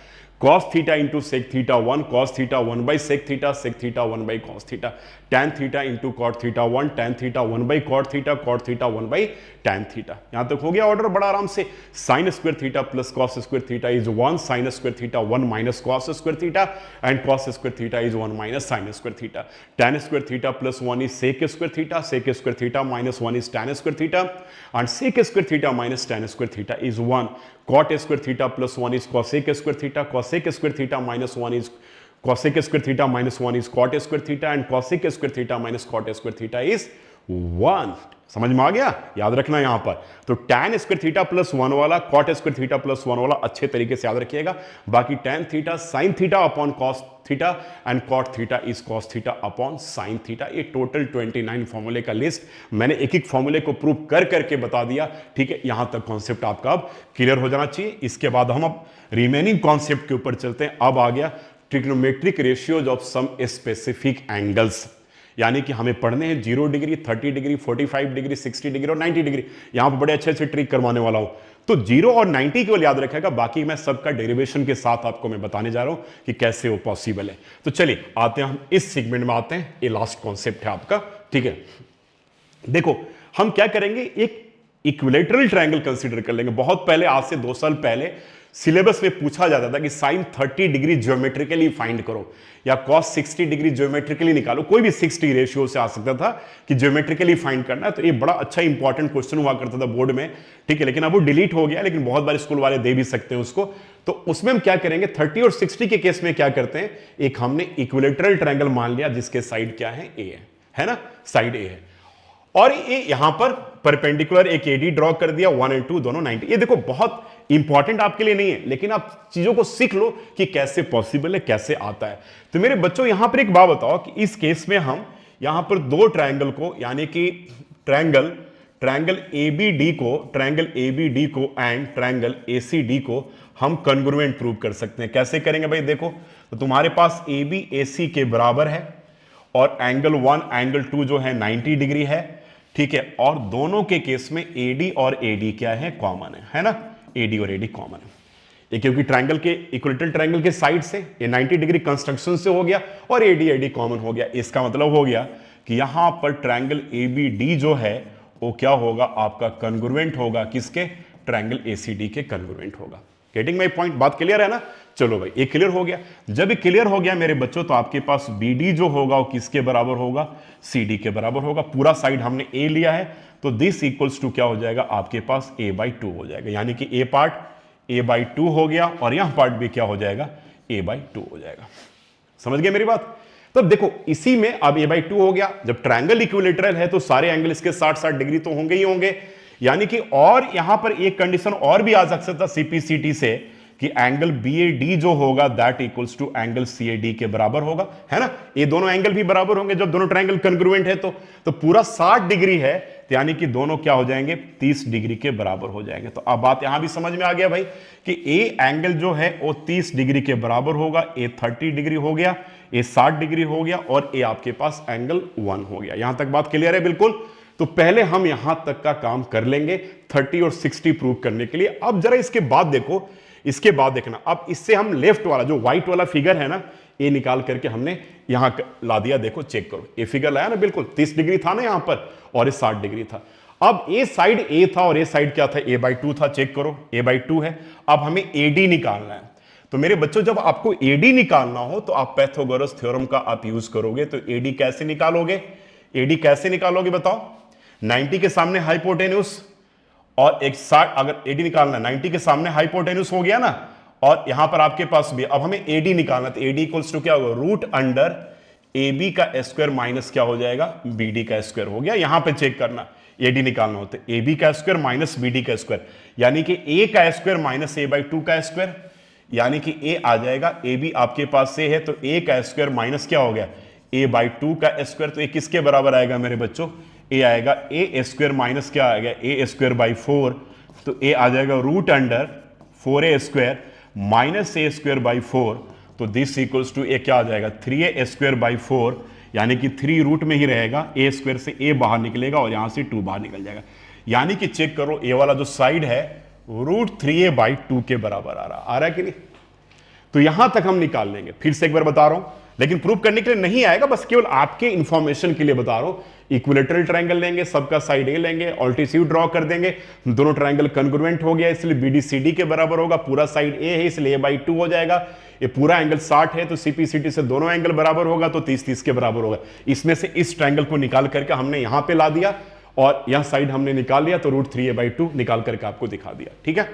cos theta into sec theta 1, cos theta 1 by sec theta 1 by cos theta, tan theta into cot theta 1, tan theta 1 by cot theta 1 by tan theta. यहां तक हो गया order बड़ा आराम से। Sine square theta plus cos square theta is 1, sine square theta 1 minus cos square theta, and cos square theta is 1 minus sine square theta. tan square theta plus 1 is sec square theta minus 1 is tan square theta, and sec square theta minus tan square theta is 1। cot square theta plus 1 is cosec square theta, cosec square theta minus 1 is cosec square theta minus 1 is cot square theta, and cosec square theta minus cot square theta is 1। समझ में आ गया, याद रखना यहां पर। तो tan square theta plus 1 वाला, cot square theta plus 1 वाला अच्छे तरीके से याद रखिएगा। बाकी tan theta sin theta upon cos theta and cot theta is cos theta upon sin theta. ये टोटल 29 फॉर्मूले का लिस्ट मैंने एक एक फॉर्मूले को प्रूव कर करके बता दिया। ठीक है, यहां तक कॉन्सेप्ट आपका अब क्लियर हो जाना चाहिए। इसके बाद हम अब रिमेनिंग कॉन्सेप्ट के ऊपर चलते हैं। अब आ गया trigonometric ratios of some specific angles, यानी कि हमें पढ़ने हैं 0 डिग्री, 30 डिग्री, 45 डिग्री, 60 डिग्री और 90 डिग्री। यहां पर बड़े अच्छे अच्छे ट्रिक करवाने वाला हूं। तो 0 और 90 केवल याद रखेगा, बाकी मैं सबका डेरिवेशन के साथ आपको मैं बताने जा रहा हूं कि कैसे वो पॉसिबल है। तो चलिए आते हैं, हम इस सेगमेंट में आते हैं। ये लास्ट कॉन्सेप्ट है आपका। ठीक है, देखो हम क्या करेंगे, एक इक्विलेटरल ट्रायंगल कंसीडर कर लेंगे। बहुत पहले, आज से 2 साल पहले सिलेबस में पूछा जाता था कि साइन 30 डिग्री ज्योमेट्रिकली फाइंड करो या कॉस 60 डिग्री ज्योमेट्रिकली निकालो। कोई भी 60 रेशियो से आ सकता था कि ज्योमेट्रिकली फाइंड करना है। तो ये बड़ा अच्छा इंपॉर्टेंट क्वेश्चन हुआ करता था बोर्ड में। ठीक है, लेकिन अब वो डिलीट हो गया, लेकिन बहुत बार स्कूल वाले दे भी सकते हैं उसको। तो उसमें हम क्या करेंगे, 30 और 60 के केस में क्या करते हैं, एक हमने इक्विलेटरल ट्रायंगल मान लिया जिसके साइड क्या है, ए है ना, साइड ए है, और ये यहां पर परपेंडिकुलर एक एडी ड्रॉ कर दिया, 1 और 2 दोनों 90। ये देखो बहुत इंपॉर्टेंट आपके लिए नहीं है, लेकिन आप चीजों को सीख लो कि कैसे पॉसिबल है, कैसे आता है। तो मेरे बच्चों यहां पर एक बात बताओ कि इस केस में हम यहां पर 2 ट्रायंगल को, यानी कि ट्रायंगल एबीडी को एंड ट्रायंगल एसीडी को हम कॉन्ग्रुएंट प्रूव कर सकते हैं। कैसे करेंगे भाई, देखो तो तुम्हारे पास AB AC के बराबर है और एंगल 1 एंगल 2 जो है 90 डिग्री है। ठीक है, और दोनों के केस में AD और AD क्या है, कॉमन है ना, AD और AD कॉमन है। ये क्योंकि ट्रायंगल के, इक्विलेटरल ट्रायंगल के साइड से ये 90 डिग्री कंस्ट्रक्शन से हो गया और AD AD कॉमन हो गया। इसका मतलब हो गया कि यहां पर ट्रायंगल ABD जो है वो क्या होगा, आपका कॉन्ग्रुएंट होगा किसके, ट्रायंगल ACD के कॉन्ग्रुएंट होगा। गेटिंग माय पॉइंट, बात क्लियर है ना। चलो भाई, ये क्लियर हो गया। जब ये क्लियर हो गया मेरे बच्चों, तो आपके पास BD जो होगा वो किसके बराबर होगा, CD के बराबर होगा। पूरा साइड हमने A लिया है, तो दिस इक्वल्स टू क्या हो जाएगा, आपके पास A/2 हो जाएगा। यानी कि A पार्ट A/2 हो गया और यह पार्ट भी क्या हो जाएगा, A/2 हो जाएगा। समझ गए मेरी बात। तब देखो इसी में अब A/2 हो गया। जब ट्रायंगल इक्विलेटरल है तो सारे एंगल इसके 60-60 डिग्री तो होंगे ही होंगे। यानी कि और यहां पर एक कंडीशन और भी आ सकता था CPCT से कि एंगल BAD जो होगा that equals to angle CAD के बराबर होगा, है ना। ये दोनों एंगल भी बराबर होंगे जब दोनों ट्रायंगल कॉन्ग्रुएंट है तो पूरा 60 डिग्री है, तो यानी कि दोनों क्या हो जाएंगे 30 डिग्री के बराबर हो जाएंगे। तो अब बात यहां भी समझ में आ गया भाई कि ए एंगल जो है वो 30 डिग्री के बराबर होगा, ए 30 डिग्री हो गया, ए 60 डिग्री हो गया और ए आपके पास एंगल 1 हो गया। यहां तक बात क्लियर है बिल्कुल। तो पहले हम यहां तक का काम कर लेंगे 30 और 60 प्रूव करने के लिए। अब जरा इसके बाद देखो, इसके बाद देखना, अब इससे हम लेफ्ट वाला जो व्हाइट वाला फिगर है ना, ये निकाल करके हमने यहां ला दिया। देखो चेक करो, ये फिगर लाया ना, बिल्कुल 30 डिग्री था ना यहां पर और ये 60 डिग्री था। अब ए साइड ए था और ए साइड क्या था, a/2 था। चेक करो a/2 है। अब हमें AD निकालना है। तो मेरे बच्चों जब आपको AD निकालना हो तो आप पाइथागोरस थ्योरम का आप यूज करोगे। तो AD कैसे निकालोगे, AD कैसे निकालोगे बताओ। 90 के सामने हाइपोटेन्यूस और एक 60, अगर AD निकालना 90 के सामने हाइपोटेन्यूस हो गया ना, और यहां पर आपके पास भी अब हमें AD निकालना, तो AD इक्वल्स टू क्या होगा, रूट अंडर AB का स्क्वायर माइनस क्या हो जाएगा, BD का स्क्वायर हो गया। यहां पे चेक करना, AD निकालना होता है AB का स्क्वायर माइनस BD का स्क्वायर, यानी कि A का स्क्वायर माइनस a/2 का स्क्वायर, यानी कि A आ जाएगा, AB आपके पास से है तो A का स्क्वायर माइनस क्या हो गया a/2 का स्क्वायर। तो ये किसके बराबर आएगा मेरे बच्चों, ए आएगा ए स्क्वायर माइनस क्या आएगा ए स्क्वायर बाई 4, तो ए आ जाएगा root under 4a square minus a square by 4। तो दिस इक्वल्स टू ए क्या आ जाएगा 3a स्क्वायर बाई 4, यानी कि 3 रूट में ही रहेगा, ए स्क्वायर से ए बाहर निकलेगा और यहां से 2 बाहर निकल जाएगा। यानी कि चेक करो ए वाला जो साइड है रूट 3a/2 के बराबर आ रहा है कि नहीं। तो यहां तक हम निकाल लेंगे। फिर से एक बार बता रहा हूं, लेकिन प्रूव करने के लिए नहीं आएगा, बस केवल आपके इंफॉर्मेशन के लिए बता रहा हूं। इक्विलेटरल ट्रायंगल लेंगे, सबका साइड ए लेंगे, ऑल्टीट्यूड ड्रॉ कर देंगे, दोनों ट्रायंगल कॉन्ग्रुएंट हो गया इसलिए BD CD के बराबर होगा, पूरा साइड ए है इसलिए a/2 हो जाएगा। ये पूरा एंगल 60 है तो CP CD से दोनों एंगल बराबर होगा तो 30-30 के बराबर होगा। इसमें से इस ट्रायंगल को निकाल करके हमने यहां पे ला दिया और यह साइड हमने निकाल लिया, तो रूट 3a/2 निकाल करके आपको दिखा दिया। ठीक है,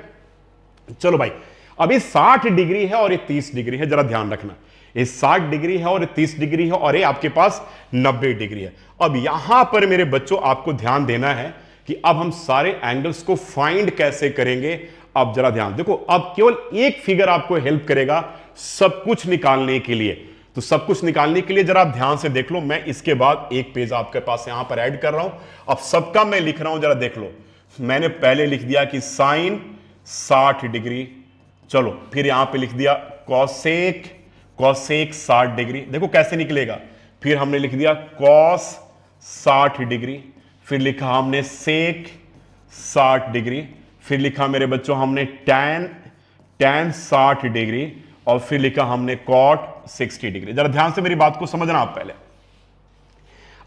चलो भाई, अब ये 60 डिग्री है और ये 30 डिग्री है, जरा ध्यान रखना, ये 60 डिग्री है और ये 30 डिग्री है और ये आपके पास 90 डिग्री है। अब यहां पर मेरे बच्चों आपको ध्यान देना है कि अब हम सारे एंगल्स को फाइंड कैसे करेंगे। अब जरा ध्यान देखो, अब केवल एक फिगर आपको हेल्प करेगा सब कुछ निकालने के लिए। तो सब कुछ निकालने के लिए जरा आप ध्यान से देख लो, मैं इसके बाद एक पेज आपके पास यहां पर ऐड कर रहा हूं। अब सबका मैं लिख रहा हूं, जरा देख लो। मैंने पहले लिख दिया कि साइन 60 डिग्री, चलो फिर यहां पे लिख दिया कॉसेक 60 डिग्री, देखो कैसे निकलेगा। फिर हमने लिख दिया कॉस 60 डिग्री, फिर लिखा हमने सेक 60 डिग्री, फिर लिखा मेरे बच्चों हमने टैन 60 डिग्री, और फिर लिखा हमने कॉट 60 डिग्री। जरा ध्यान से मेरी बात को समझना आप पहले।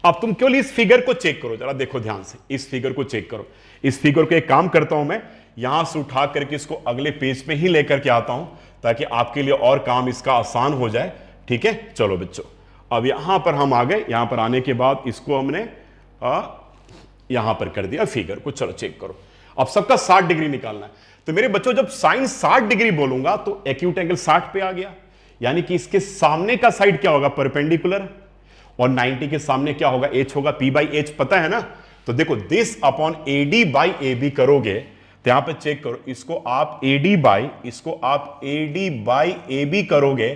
अब तुम केवल इस फिगर को चेक करो, जरा देखो ध्यान से, इस फिगर को चेक करो। इस फिगर को एक काम करता हूं मैं, यहां से उठा करके इसको अगले पेज पे ही लेकर के आता हूं ताकि आपके लिए और काम इसका आसान हो जाए। ठीक है, चलो बच्चों, अब यहां पर हम आ गए। यहां पर आने के बाद इसको हमने यहां पर कर दिया फिगर को। चलो चेक करो, अब सबका 60 डिग्री निकालना है। तो मेरे बच्चों जब साइन 60 डिग्री बोलूंगा तो एक्यूट एंगल 60 पे आ गया, यानी कि इसके सामने का साइड क्या होगा परपेंडिकुलर, और 90 के सामने क्या होगा एच होगा, P/H पता है ना। तो देखो दिस अपॉन AD/AB करोगे तो यहां पे चेक करो, इसको आप AD/AB करोगे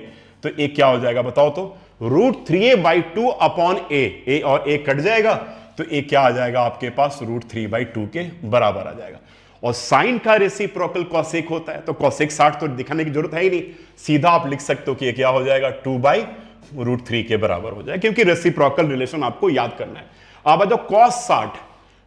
तो ए क्या हो जाएगा बताओ तो, रूट 3a/2 अपॉन ए और ए कट जाएगा तो ए क्या आ जाएगा आपके पास रूट 3/2 के बराबर आ जाएगा। और साइन का रेसिप्रोकल कॉसेक होता है, तो कॉसेक 60 तो दिखाने की जरूरत है ही नहीं, सीधा आप लिख सकते हो कि ये क्या हो जाएगा 2/√3 के बराबर हो जाएगा, क्योंकि रेसिप्रोकल रिलेशन आपको याद करना है। अब आ जाओ कॉस 60,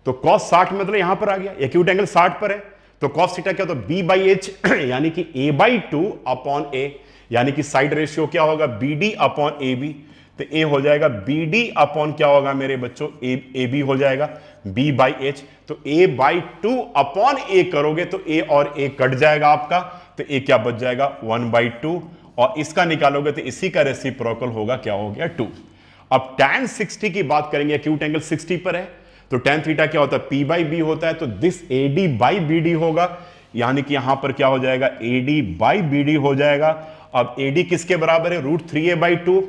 तो कॉस 60 मतलब यहां पर आ गया, एक्यूट एंगल 60 पर है, तो कॉस थीटा क्या होता है B/H यानी कि a/2 अपॉन ए, यानी कि साइड रेशियो क्या होगा BD अपॉन AB, तो ए हो जाएगा BD अपॉन क्या होगा मेरे बच्चों AB हो जाएगा B/H, तो a/2 अपॉन ए करोगे तो ए और ए कट जाएगा आपका, तो ए क्या बच जाएगा 1/2, और इसका निकालोगे तो इसी का रेसिप्रोकल होगा क्या हो गया 2। अब tan 60 की बात करेंगे, एक्यूट एंगल 60 पर है, तो tan थीटा क्या होता है P/B होता है, तो दिस AD/BD होगा, यानी कि यहां पर क्या हो जाएगा AD/BD हो जाएगा। अब AD किसके बराबर है रूट 3a/2,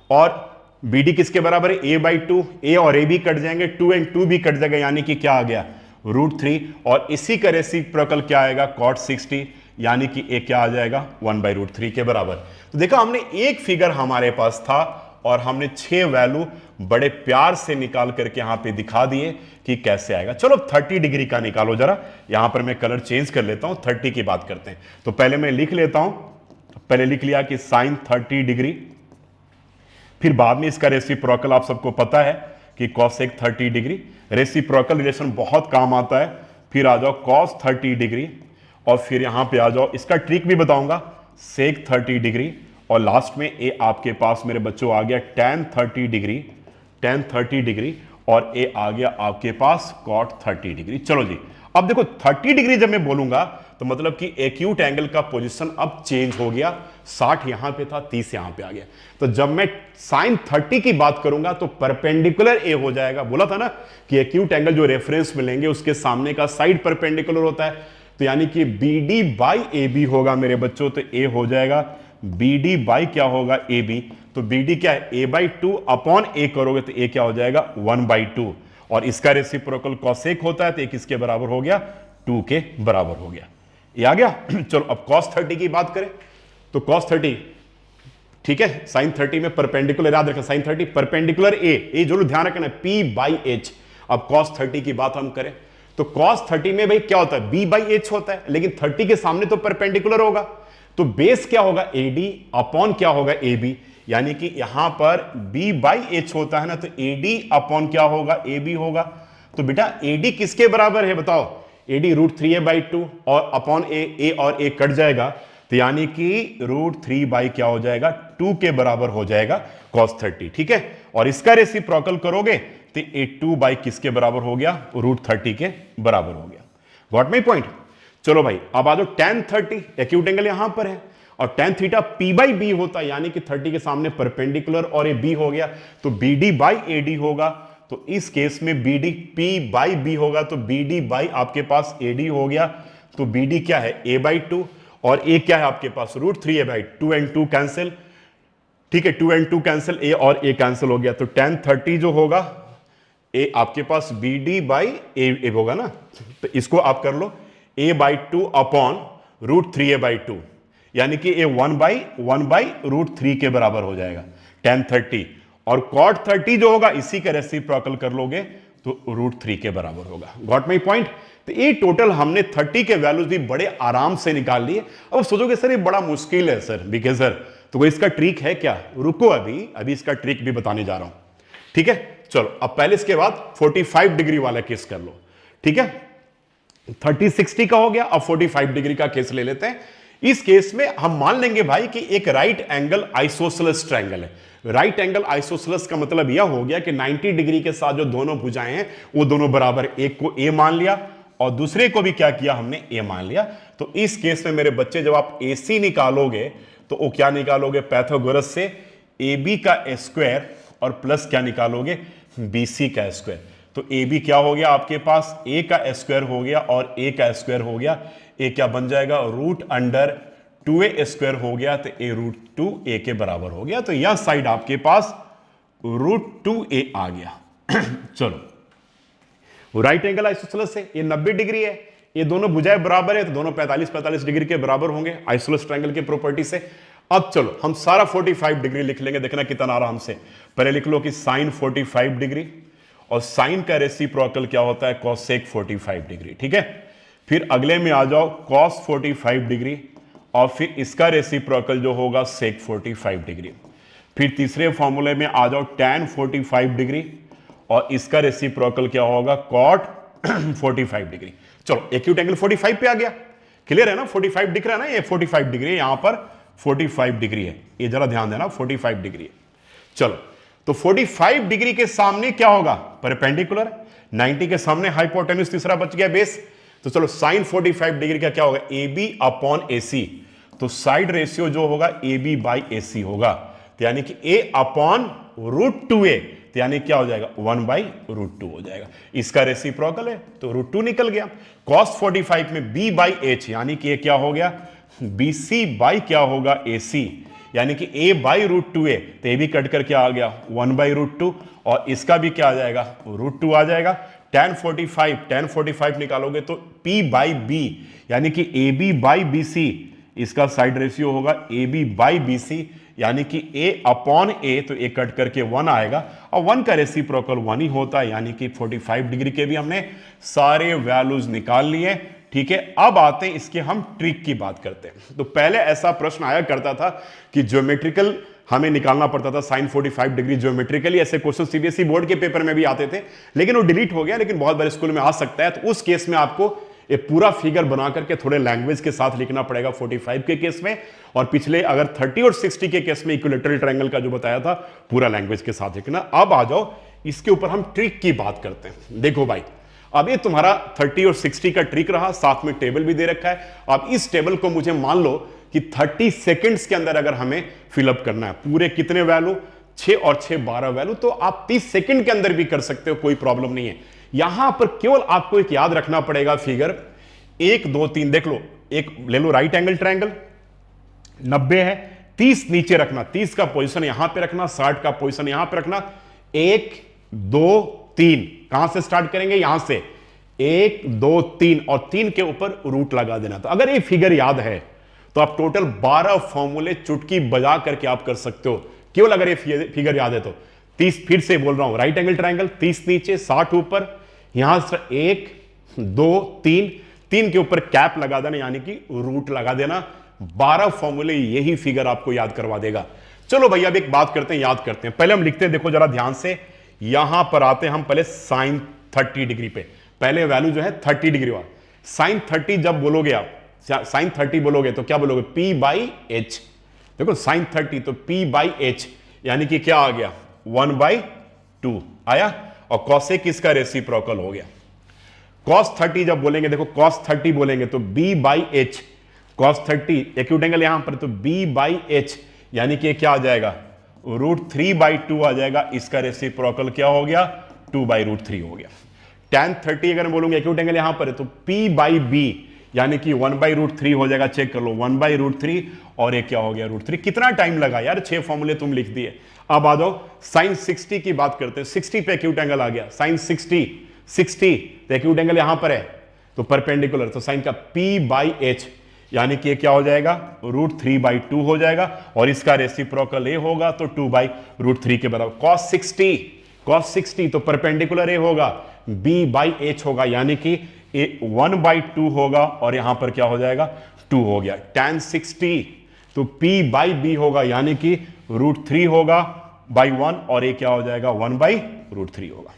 और BD किसके बराबर है a/2, a और a भी कट जाएंगे, 2 and 2 भी कट जाएगा, यानी कि क्या आ गया रूट 3, और इसी का रेसिप्रोकल क्या आएगा cot 60, यानी कि ए क्या आ जाएगा 1/√3 के बराबर। तो देखा हमने एक फिगर हमारे पास था और हमने 6 वैल्यू बड़े प्यार से निकाल करके यहां पे दिखा दिए कि कैसे आएगा। चलो 30 डिग्री का निकालो जरा, यहां पर मैं कलर चेंज कर लेता हूं, 30 की बात करते हैं। तो पहले मैं लिख लेता हूं, पहले लिख लिया कि साइन 30 डिग्री, फिर बाद में इसका रेसिप्रोकल आप सबको पता है कि कॉसेक 30 डिग्री, रेसिप्रोकल रिलेशन बहुत काम आता है। फिर आ जाओ कॉस 30 डिग्री और फिर यहां पे आ जाओ, इसका ट्रिक भी बताऊंगा, सेक 30 डिग्री और लास्ट में ए आपके पास मेरे बच्चों आ गया tan 30 डिग्री, tan 30 डिग्री और ए आ गया आपके पास cot 30 डिग्री। चलो जी, अब देखो 30 डिग्री जब मैं बोलूंगा तो मतलब कि एक्यूट एंगल का पोजीशन अब चेंज हो गया, 60 यहां पे था, 30 यहां पे आ गया। तो जब मैं साइन 30 की बात करूंगा तो परपेंडिकुलर ए हो जाएगा। बोला था ना कि एक्यूट एंगल जो रेफरेंस में लेंगे उसके सामने का साइड परपेंडिकुलर होता है, तो यानी कि BD बाई AB होगा मेरे बच्चों, तो ए हो जाएगा BD बाई क्या होगा AB, तो BD क्या है A/2 अपॉन ए करोगे तो ए क्या हो जाएगा 1/2 और इसका रेसिप्रोकल कॉसेक होता है तो एक इसके बराबर हो गया 2 के बराबर हो गया। ये आ गया। चलो अब cos 30 की बात करें तो cos 30 ठीक है, साइन 30 में परपेंडिकुलर, याद रखें साइन 30 परपेंडिकुलर ए जरूर ध्यान रखना P/H। अब cos 30 की बात हम करें तो cos 30 में भाई क्या होता है B/H होता है, लेकिन 30 के सामने तो परपेंडिकुलर होगा, तो बेस क्या होगा AD अपॉन क्या होगा AB, यानी कि यहां पर B/H होता है ना, तो AD अपॉन क्या होगा AB होगा। तो बेटा AD किसके बराबर है बताओ, AD √3a/2 और अपॉन ए और ए कट जाएगा, तो यानी कि √3 क्या हो जाएगा 2 के बराबर हो जाएगा cos 30। ठीक है, और इसका रेसिप्रोकल करोगे तो ए 2 किसके बराबर हो गया √30 के बराबर हो गया। Got my point. चलो भाई अब आ जाओ tan 30, एक्यूट एंगल यहां पर है और tan थीटा P/B होता है, यानी कि 30 के सामने परपेंडिकुलर और ये B हो गया तो BD/AD होगा। तो इस केस में BD P/B होगा तो BD बाई आपके पास AD हो गया, तो BD क्या है A/2 और A क्या है आपके पास √3a/2 and 2 कैंसिल। ठीक है, 2 and 2 कैंसिल, A और A कैंसिल हो गया, तो tan 30 जो होगा A आपके पास BD/A होगा ना, तो इसको आप कर लो A/2 अपॉन √3a/2, यानी कि A 1/√3 के बराबर हो जाएगा tan 30 और cot 30 जो होगा इसी का रेसिप्रोकल कर लोगे तो √3 के बराबर होगा। Got my point. तो ये टोटल हमने 30 के वैल्यूज भी बड़े आराम से निकाल लिए। अब सोचोगे सर ये बड़ा मुश्किल है सर बीके सर, तो कोई इसका ट्रिक है क्या, रुको अभी इसका ट्रिक भी बताने जा रहा हूं। ठीक है, चलो अब पहले इसके बाद 45 डिग्री वाला केस कर लो। ठीक है, 30-60 का हो गया, अब 45 डिग्री का केस ले लेते हैं। इस केस में हम मान लेंगे भाई कि एक राइट एंगल आइसोसेलेस ट्रायंगल है। राइट एंगल आइसोसेलेस का मतलब यह हो गया कि 90 डिग्री के साथ जो दोनों भुजाएं हैं वो दोनों बराबर, एक को ए मान लिया और दूसरे को भी क्या किया हमने ए मान लिया। तो इस केस में मेरे बच्चे जब आप AC निकालोगे तो वो क्या निकालोगे पाइथागोरस से AB का स्क्वायर और प्लस क्या निकालोगे BC का स्क्वायर। तो AB क्या हो गया आपके पास A का स्क्वायर हो गया और A का स्क्वायर हो गया, A क्या बन जाएगा √2a² हो गया, तो A √2a के बराबर हो गया। तो यह साइड आपके पास √2a आ गया। चलो राइट एंगल आइसोसेलेस है, ये 90 डिग्री है, ये दोनों भुजाएं बराबर है तो दोनों 45 डिग्री के बराबर होंगे आइसोसेलेस ट्रायंगल के प्रॉपर्टी से। अब चलो हम सारा 45 डिग्री लिख लेंगे, देखना कितना आराम से। पहले लिख लो कि साइन 45 डिग्री और साइन का रेसिप्रोकल क्या होता है कॉसेक 45 डिग्री। ठीक है, फिर अगले में आ जाओ cos 45 डिग्री और फिर इसका रेसिप्रोकल जो होगा सेक 45 डिग्री। फिर तीसरे फॉर्मूले में आ जाओ tan 45 डिग्री और इसका रेसिप्रोकल क्या होगा cot 45 डिग्री। चलो एक्यूट एंगल 45 पे आ गया, क्लियर है ना, 45 दिख रहा है ना, ये 45 डिग्री यहां पर 45 डिग्री है, ये जरा ध्यान देना 45 डिग्री है। चलो तो 45 डिग्री के सामने क्या होगा परपेंडिकुलर, 90 के सामने हाइपोटेन्यूज, तीसरा बच गया बेस। तो चलो साइन 45 डिग्री का क्या होगा AB अपॉन AC, तो साइड रेशियो जो होगा AB/AC होगा, तो यानी कि A अपॉन √2a, तो यानी क्या हो जाएगा 1/√2 हो जाएगा। इसका रेसिप्रोकल है तो √2 निकल गया। cos 45 में B/H यानी कि क्या हो गया BC बाई क्या होगा AC, यानी कि A/√2a, तो A भी कट कर क्या आ गया 1/√2 और इसका भी क्या आ जाएगा √2 आ जाएगा। tan 45 निकालोगे तो P बाई बी यानी कि AB बाई BC, इसका साइड रेशियो होगा AB बाई BC यानी कि A अपॉन A, तो A कट करके 1 आएगा और 1 का रेसिप्रोकल 1 ही होता है, यानी कि 45 डिग्री के भी हमने सारे वैल्यूज निकाल लिए। ठीक है, अब आते हैं इसके हम ट्रिक की बात करते हैं। तो पहले ऐसा प्रश्न आया करता था कि ज्योमेट्रिकल हमें निकालना पड़ता था साइन 45 डिग्री ज्योमेट्रिकली, ऐसे क्वेश्चन सीबीएसई बोर्ड के पेपर में भी आते थे, लेकिन वो डिलीट हो गया, लेकिन बहुत बड़े स्कूल में आ सकता है। तो उस केस में आपको ये पूरा फिगर बना करके थोड़े लैंग्वेज के साथ लिखना पड़ेगा 45 के केस में, और पिछले अगर 30 और 60 के केस में इक्विलेटरल ट्रायंगल का जो बताया था पूरा लैंग्वेज के साथ लिखना। अब आ जाओ इसके ऊपर हम ट्रिक की बात करते हैं। देखो भाई, अब ये तुम्हारा 30 और 60 का ट्रिक रहा, साथ में टेबल भी दे रखा है। अब इस टेबल को मुझे मान लो कि 30 सेकेंड्स के अंदर अगर हमें फिलअप करना है, पूरे कितने वैल्यू, 6 और 6 12 वैल्यू, तो आप 30 सेकेंड के अंदर भी कर सकते हो, कोई प्रॉब्लम नहीं है। यहां पर केवल आपको एक याद रखना पड़ेगा फिगर 1 2 3, देख लो, एक ले लो राइट एंगल ट्रायंगल, 90 है, 30 नीचे रखना, 30 का पोजीशन यहां पे रखना, 60 का पोजीशन यहां पे रखना, 1 2 3, कहां से स्टार्ट करेंगे, यहां से 1 2 3 और 3 के ऊपर रूट लगा देना। तो अगर ये फिगर याद है तो आप टोटल 12 फॉर्मूले चुटकी बजा करके आप कर सकते हो, केवल अगर ये फिगर याद है तो। 30, फिर से बोल रहा हूं, राइट एंगल ट्रायंगल, 30 नीचे 60 ऊपर, यहां से 1 2 3, 3 के ऊपर कैप लगा देना यानी कि रूट लगा देना। 12 फॉर्मूले, यही फिगर आपको याद करवा देगा। चलो भैया अब एक बात करते हैं, याद करते हैं। पहले हम लिखते हैं, देखो जरा ध्यान से, यहां पर आते हैं हम पहले साइन 30 डिग्री पे, पहले वैल्यू जो है 30 डिग्री वाला। साइन 30 जब बोलोगे आप, साइन 30 बोलोगे तो क्या बोलोगे, P बाई एच। देखो साइन 30 तो P बाई एच यानी कि क्या आ गया, 1/2 आया, और कॉसेक इसका रेसिप्रोकल हो गया। cos 30 जब बोलेंगे, देखो cos 30 बोलेंगे तो B by H, cos 30 acute angle यहां पर, तो B बाई एच यानी कि क्या आ जाएगा, √3/2 आ जाएगा, इसका रेसिप्रोकल क्या हो गया, 2/√3 हो गया। tan 30 अगर मैं बोलूंगा एक्यूट एंगल यहां पर है तो P बाई बी यानी कि 1/√3 हो जाएगा, चेक कर लो, 1/√3 और एक क्या हो गया, √3। कितना टाइम लगा यार, 6 फॉर्मूले तुम लिख दिए। अब आ जाओ साइन 60 की बात करते हैं, 60 पे एक्यूट एंगल आ गया, साइन 60 तो एक्यूट एंगल यहां पर है तो परपेंडिकुलर, तो साइन का P बाई एच यानी कि क्या हो जाएगा, √3/2 हो जाएगा, और इसका रेसिप्रोकल ए होगा तो 2/√3 के बराबर। cos 60 तो परपेंडिकुलर ए होगा, B बाई एच होगा यानी कि 1/2 होगा, और यहां पर क्या हो जाएगा, 2 हो गया। tan 60 तो P बाई बी होगा यानी कि √3 होगा बाई 1, और ये क्या हो जाएगा, 1/√3 होगा।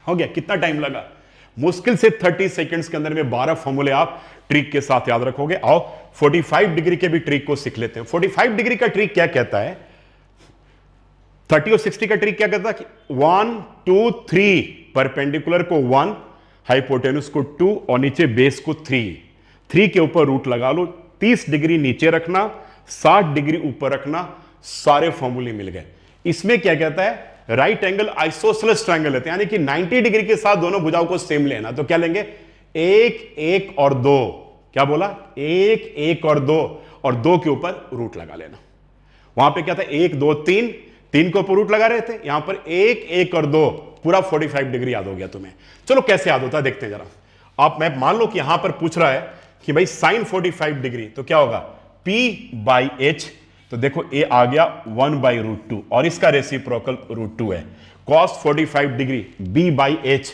हो गया, कितना टाइम लगा, मुश्किल से 30 सेकेंड्स के अंदर में 12 फॉर्मूले आप ट्रिक के साथ याद रखोगे। आओ 45 डिग्री के भी ट्रिक को सीख लेते हैं। 45 डिग्री का ट्रिक क्या कहता है, 30 और 60 का ट्रिक क्या कहता है, 1 2 3, परपेंडिकुलर को 1, हाइपोटेन्यूस को 2 और नीचे बेस को 3 के ऊपर रूट लगा लो, 30 डिग्री नीचे रखना, 60 डिग्री ऊपर रखना, सारे फॉर्मूले मिल गए। इसमें क्या कहता है, राइट एंगल आइसोसेलेस ट्रायंगल लेते हैं, यानी कि 90 डिग्री के साथ दोनों भुजाओं को सेम लेना। तो क्या लेंगे, 1 1 और 2, क्या बोला, 1 1 और 2, और 2 के ऊपर रूट लगा लेना। वहां पे क्या था, 1 2 3, 3 के ऊपर रूट लगा रहे थे, यहां पर 1 1 और 2, पूरा 45 डिग्री याद हो गया तुम्हें। चलो कैसे याद होता है देखते हैं जरा। आप, मैं मान लो कि यहां पर पूछ रहा है कि भाई साइन 45 डिग्री तो क्या होगा, P बाई एच, तो देखो ए आ गया 1/√2 और इसका रेसिप्रोकल √2 है। cos 45 degree B by H,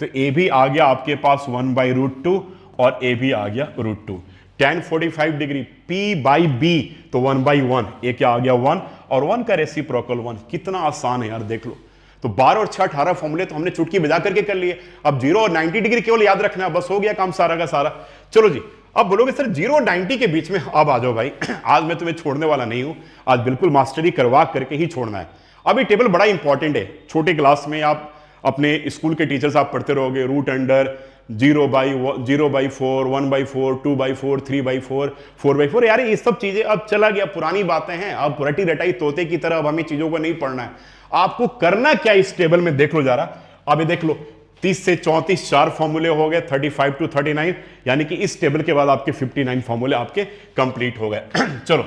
तो ए भी आ गया आपके पास 1/√2 और ए भी आ गया √2। tan 45 degree P by B तो 1/1, ये क्या आ गया 1, और 1 का रेसिप्रोकल 1। कितना आसान है यार, देख लो। तो 12 और 6 18 फॉर्मूले तो हमने चुटकी बजा करके कर लिए। अब 0 और 90 डिग्री केवल याद रखना है, बस हो गया काम सारा का सारा। चलो जी, अब बोलोगे सर 0 और 90 के बीच में, अब आ जाओ भाई, आज मैं तुम्हें छोड़ने वाला नहीं हूं, आज बिल्कुल मास्टरी करवा करके ही छोड़ना है। अब ये टेबल बड़ा इंपॉर्टेंट है, छोटे क्लास में आप अपने स्कूल के टीचर्स आप पढ़ते रहोगे, रूट अंडर 0/4, 1/4, 2/4, 3/4, 4/4, यार ये सब चीजें अब चला गया, पुरानी बातें हैं। अब रटी रटाई तोते की तरह अब हमें चीजों को नहीं पढ़ना है। आपको करना क्या इस टेबल में, देख लो जरा। अब ये देख लो, 30 से 34 4 फॉर्मूले हो गए, 35 to 39, यानी कि इस टेबल के बाद आपके 59 फॉर्मूले आपके कंप्लीट हो गए। चलो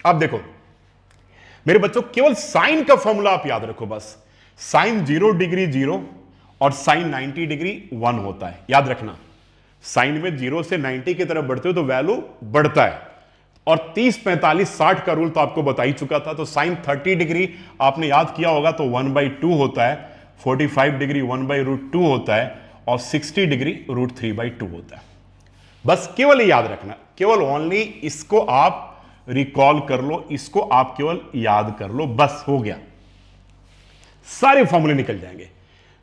अब देखो मेरे बच्चों, केवल साइन का फॉर्मूला आप याद रखो बस। साइन 0 डिग्री 0 और साइन 90 डिग्री 1 होता है। याद रखना, साइन में 0 से 90 की तरफ बढ़ते हो तो वैल्यू बढ़ता है। और 30 45 60 का रूल तो आपको बता ही चुका था। तो साइन 30 डिग्री आपने याद किया होगा तो 1/2 होता है, 45 डिग्री 1/√2 होता है, और 60 डिग्री √3/2 होता है। बस केवल याद रखना, केवल ओनली इसको आप रिकॉल कर लो, इसको आप केवल याद कर लो, बस हो गया। सारे फॉर्मूले निकल जाएंगे।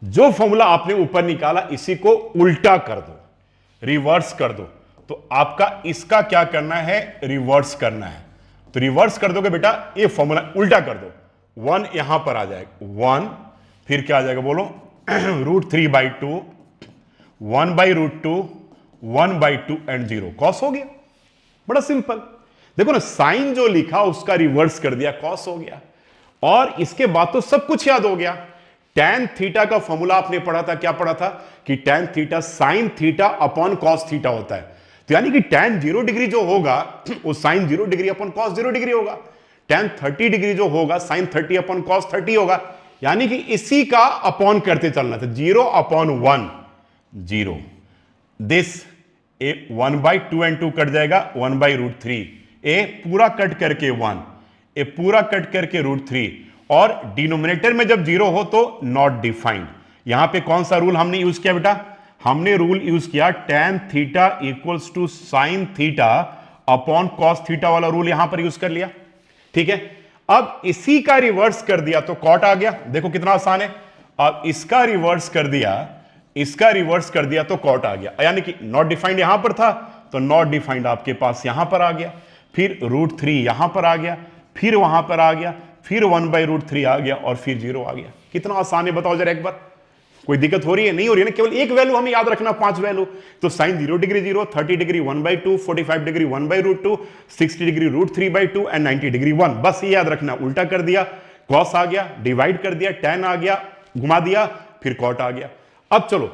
जो फॉर्मूला आपने ऊपर निकाला इसी को उल्टा कर दो, रिवर्स कर दो। तो आपका इसका क्या करना है, रिवर्स करना है। तो रिवर्स कर दोगे बेटा, ये फॉर्मूला उल्टा कर दो। 1 यहां पर आ जाएगा 1, फिर क्या आ जाएगा बोलो, √3/2, 1/√2, 1/2 एंड 0, कॉस हो गया। बड़ा सिंपल। देखो ना, साइन जो लिखा उसका रिवर्स कर दिया, कॉस हो गया। और इसके बाद तो सब कुछ याद हो गया। tan थीटा का फॉर्मूला आपने पढ़ा था, क्या पढ़ा था कि tan theta sine theta upon cos theta होता है। तो यानी कि tan 0 डिग्री जो होगा वो sine 0 degree upon cos 0 degree होगा। tan 30 डिग्री जो होगा साइन 30 अपॉन कॉस 30 होगा। यानी कि इसी का अपॉन करते चलना था, 0/1 0। दिस ए 1/2 एंड 2 कट जाएगा, 1/√3, ए पूरा कट करके 1, ए पूरा कट करके √3, और डिनोमिनेटर में जब 0 हो तो नॉट डिफाइंड। यहां पे कौन सा रूल हमने यूज किया बेटा, हमने रूल यूज किया tan theta equals to sine theta upon cos theta वाला रूल यहां पर यूज कर लिया। ठीक है, अब इसी का रिवर्स कर दिया तो कॉट आ गया। देखो कितना आसान है। अब इसका रिवर्स कर दिया, इसका रिवर्स कर दिया तो कॉट आ गया। यानी कि नॉट डिफाइंड यहां पर था तो नॉट डिफाइंड आपके पास यहां पर आ गया, फिर √3 यहां पर आ गया, फिर वहां पर आ गया, फिर 1/√3 आ गया, और फिर 0 आ गया। कितना आसान है बताओ जरा एक बार। कोई दिक्कत हो रही है? नहीं हो रही है ना। केवल एक वैल्यू हमें याद रखना, 5 वैल्यू। तो sine 0 degree 0, 30 degree 1/2, 45 degree 1/√2, 60 degree √3/2 and 90 degree 1। बस ये याद रखना। उल्टा कर दिया, कॉस आ गया, डिवाइड कर दिया, tan आ गया, घुमा दिया, फिर कॉट आ गया। अब चलो,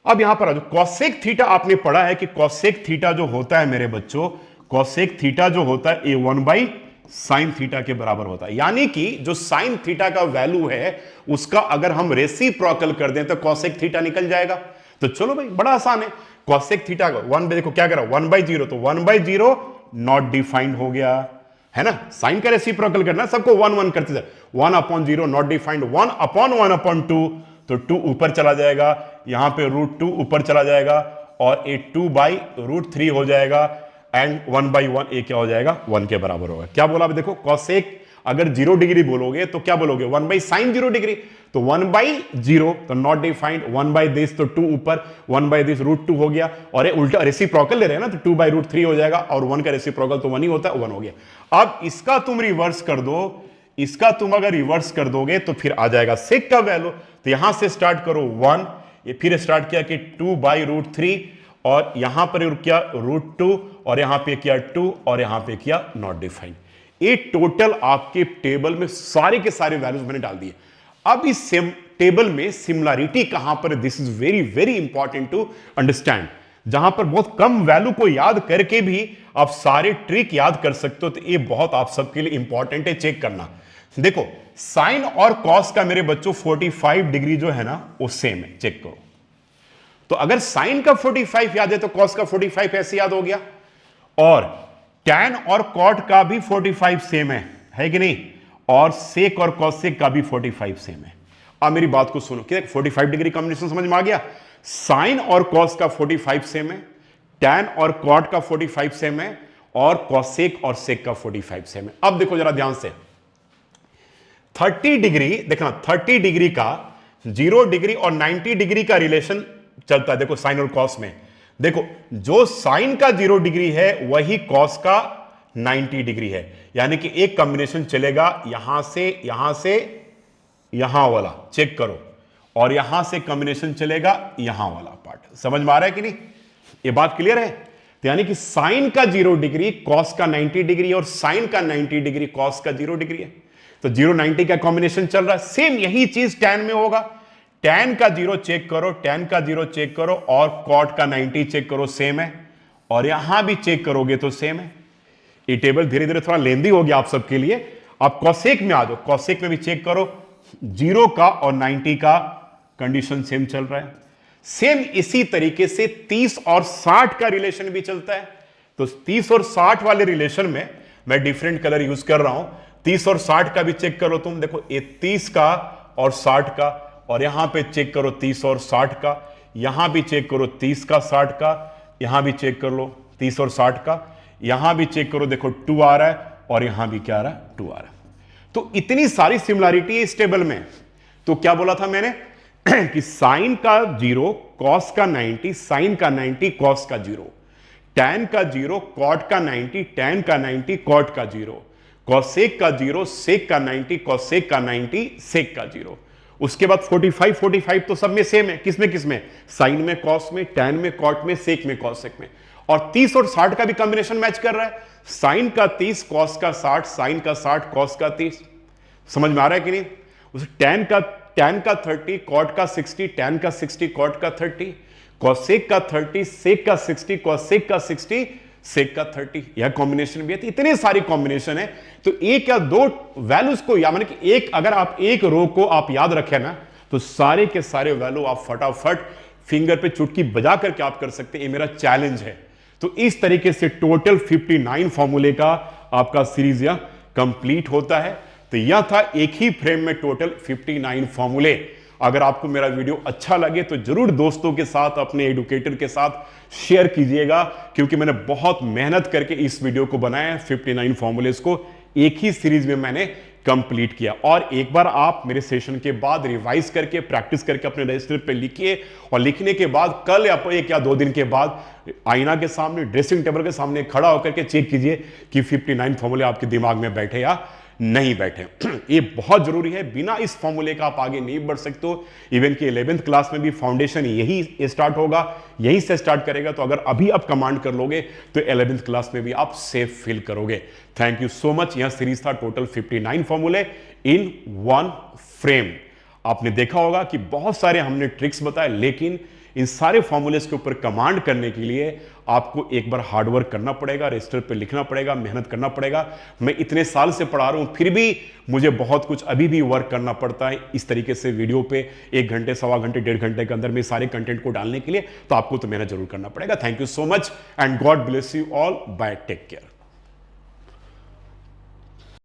अब यहां पर आ जाओ। कॉसेक थीटा आपने पढ़ा है कि कॉसेक थीटा जो होता है मेरे बच्चों, कॉसेक थीटा जो होता है ये 1/sin थीटा के बराबर होता है। यानी कि जो साइन थीटा का वैल्यू है उसका अगर हम रेसिप्रोकल कर दें तो कॉसेक थीटा निकल जाएगा। तो चलो भाई, बड़ा आसान है। कॉसेक थीटा का 1, देखो क्या करा, 1/0, तो 1/0 नॉट डिफाइंड हो गया, है ना। साइन का रेसिप्रोकल करना, सबको 1 1 करते जाए। 1/0 नॉट डिफाइंड, 1/1/2, तो 2 ऊपर चला जाएगा, यहां पे √2 ऊपर चला जाएगा, और ये 2/√3 हो जाएगा, एंड 1/1 ये क्या हो जाएगा, 1 के बराबर होगा। क्या बोला अभी देखो, कॉसेक अगर 0 डिग्री बोलोगे तो क्या बोलोगे, 1/sin 0 डिग्री। तो 1/0 तो नॉट डिफाइंड, 1/this तो 2 ऊपर, 1/this √2 हो गया, और ये उल्टा रेसिप्रोकल ले रहे हैं ना, तो 2/√3 हो जाएगा, और 1 का रेसिप्रोकल तो 1 ही होता है, 1 हो गया। अब इसका तुम रिवर्स कर दो, इसका तुम अगर रिवर्स कर दोगे तो फिर आ जाएगा सेक का वैल्यू। तो यहां से स्टार्ट करो 1, ये फिर स्टार्ट किया कि 2/√3, और यहां पर किया √2, और यहां पे किया 2, और यहां पे किया नॉट डिफाइंड। ये टोटल आपके टेबल में सारे के सारे वैल्यूज मैंने डाल दिए। अब इस सेम टेबल में सिमिलरिटी कहां पर, this is very very important to understand. जहां पर बहुत कम वैल्यू को याद करके भी आप सारे ट्रिक याद कर सकते हो, तो ये बहुत आप सबके लिए इंपॉर्टेंट है चेक करना। देखो, साइन और कॉस का मेरे बच्चों 45 डिग्री जो है ना वो सेम है, चेक करो। तो अगर साइन का 45 याद है तो कॉस का 45 ऐसे याद हो गया, और टैन और कॉट का भी 45 सेम है कि नहीं, और सेक और कॉसेक का भी 45 सेम है। अब मेरी बात को सुनो कि 45 डिग्री कॉम्बिनेशन समझ में आ गया। साइन और कॉस का 45 सेम है, टैन और कॉट का 45 सेम है, और कॉसेक और सेक का 45 सेम है। अब देखो जरा ध्यान से, 30 डिग्री देखना, 30 डिग्री का 0 डिग्री और 90 डिग्री का रिलेशन चलता है। देखो साइन और कॉस में, देखो जो साइन का 0 डिग्री है वही कॉस का 90 डिग्री है। यानी कि एक कॉम्बिनेशन चलेगा यहां से यहां वाला, चेक करो, और यहां से कॉम्बिनेशन चलेगा यहां वाला पार्ट। समझ में आ रहा है कि नहीं, ये बात क्लियर है। तो यानी कि साइन का 0 डिग्री कॉस का 90 डिग्री, और साइन का 90 डिग्री कॉस का 0 डिग्री है। तो 0 90 का कॉम्बिनेशन चल रहा है। सेम यही चीज टैन में होगा। टैन का 0 चेक करो, टैन का 0 चेक करो, और कॉट का 90 चेक करो, सेम है, और यहां भी चेक करोगे तो सेम है। ये टेबल धीरे धीरे थोड़ा लेंदी हो गया आप सबके लिए। आप कॉसेक में आ जाओ, कॉसेक में भी चेक करो, 0 का और 90 का कंडीशन सेम चल रहा है। सेम इसी तरीके से 30 और 60 का रिलेशन भी चलता है। तो 30 और 60 वाले रिलेशन में मैं डिफरेंट कलर यूज कर रहा हूं। 30 और 60 का भी चेक करो तुम, देखो ये 30 का और 60 का, और यहां पे चेक करो 30 और 60 का, यहां भी चेक करो 30 का 60 का, यहां भी चेक कर लो 30 और 60 का, यहां भी चेक करो देखो 2 आ रहा है, और यहां भी क्या आ रहा है, 2 आ रहा है। तो इतनी सारी सिमिलैरिटी है इस टेबल में। तो क्या बोला था मैंने कि साइन का 0, कॉस का 90, साइन का 90, कॉस का 0, टैन का 0, कॉट का 90, टैन का 90, कॉट का 0, कॉसेक का 0, सेक का 90, कॉसेक का 90, सेक का 0। उसके बाद 45 तो सब में सेम है। किसमें साइन में, कॉस में, टैन में, कॉट में, सेक में, कॉसेक में। और 30 और 60 का भी कॉम्बिनेशन मैच कर रहा है। साइन का 30, कॉस का 60, साइन का 60, कॉस का 30। समझ में आ रहा है कि नहीं? उस टैन का 30, कॉट का 60, टैन का 60, कॉट का 30, कॉसेक का 30, सेक का 60, कॉसेक का 60, सेक का 30। यह कॉम्बिनेशन भी है। तो इतने सारी कॉम्बिनेशन है। तो एक या दो वैल्यूज को या माने कि एक, अगर आप एक रो को आप याद रखें ना, तो सारे के सारे वैल्यू आप फटाफट फिंगर पे चुटकी बजा करके आप कर सकते हैं। ये मेरा चैलेंज है। तो इस तरीके से टोटल 59 फॉर्मूले का आपका सीरीज यह कंप्लीट होता है। तो यह था एक ही फ्रेम में टोटल 59 फॉर्मूले। अगर आपको मेरा वीडियो अच्छा लगे तो जरूर दोस्तों के साथ, अपने एडुकेटर के साथ शेयर कीजिएगा, क्योंकि मैंने बहुत मेहनत करके इस वीडियो को बनाया है। 59 फॉर्मूलेस को एक ही सीरीज में मैंने कंप्लीट किया। और एक बार आप मेरे सेशन के बाद रिवाइज करके, प्रैक्टिस करके अपने रजिस्टर पे लिखिए, और लिखने के बाद कल या 1 या 2 दिन के बाद आईना के सामने, ड्रेसिंग टेबल के सामने खड़ा होकर के चेक कीजिए कि 59 फॉर्मूले आपके दिमाग में बैठे या नहीं बैठे। ये बहुत जरूरी है। बिना इस फॉर्मूले का आप आगे नहीं बढ़ सकते हो। इवन कि 11th क्लास में भी फाउंडेशन यही स्टार्ट होगा, यहीं से स्टार्ट करेगा। तो अगर अभी आप कमांड कर लोगे तो 11th क्लास में भी आप सेफ फील करोगे। Thank you so much. यह सीरीज था टोटल 59 फॉर्मूले इन 1 फ्रेम। आपने देखा होगा कि बहुत सारे हमने ट्रिक्स बताए, लेकिन इन सारे फॉर्मूलेस के ऊपर कमांड करने के लिए आपको एक बार हार्डवर्क करना पड़ेगा, रजिस्टर पे लिखना पड़ेगा, मेहनत करना पड़ेगा। मैं इतने साल से पढ़ा रहा हूं, फिर भी मुझे बहुत कुछ अभी भी वर्क करना पड़ता है इस तरीके से वीडियो पे 1 घंटे, सवा घंटे, 1.5 घंटे के अंदर में सारे कंटेंट को डालने के लिए। तो आपको तो मेहनत जरूर करना पड़ेगा। Thank you so much and God bless you all. Bye, take care.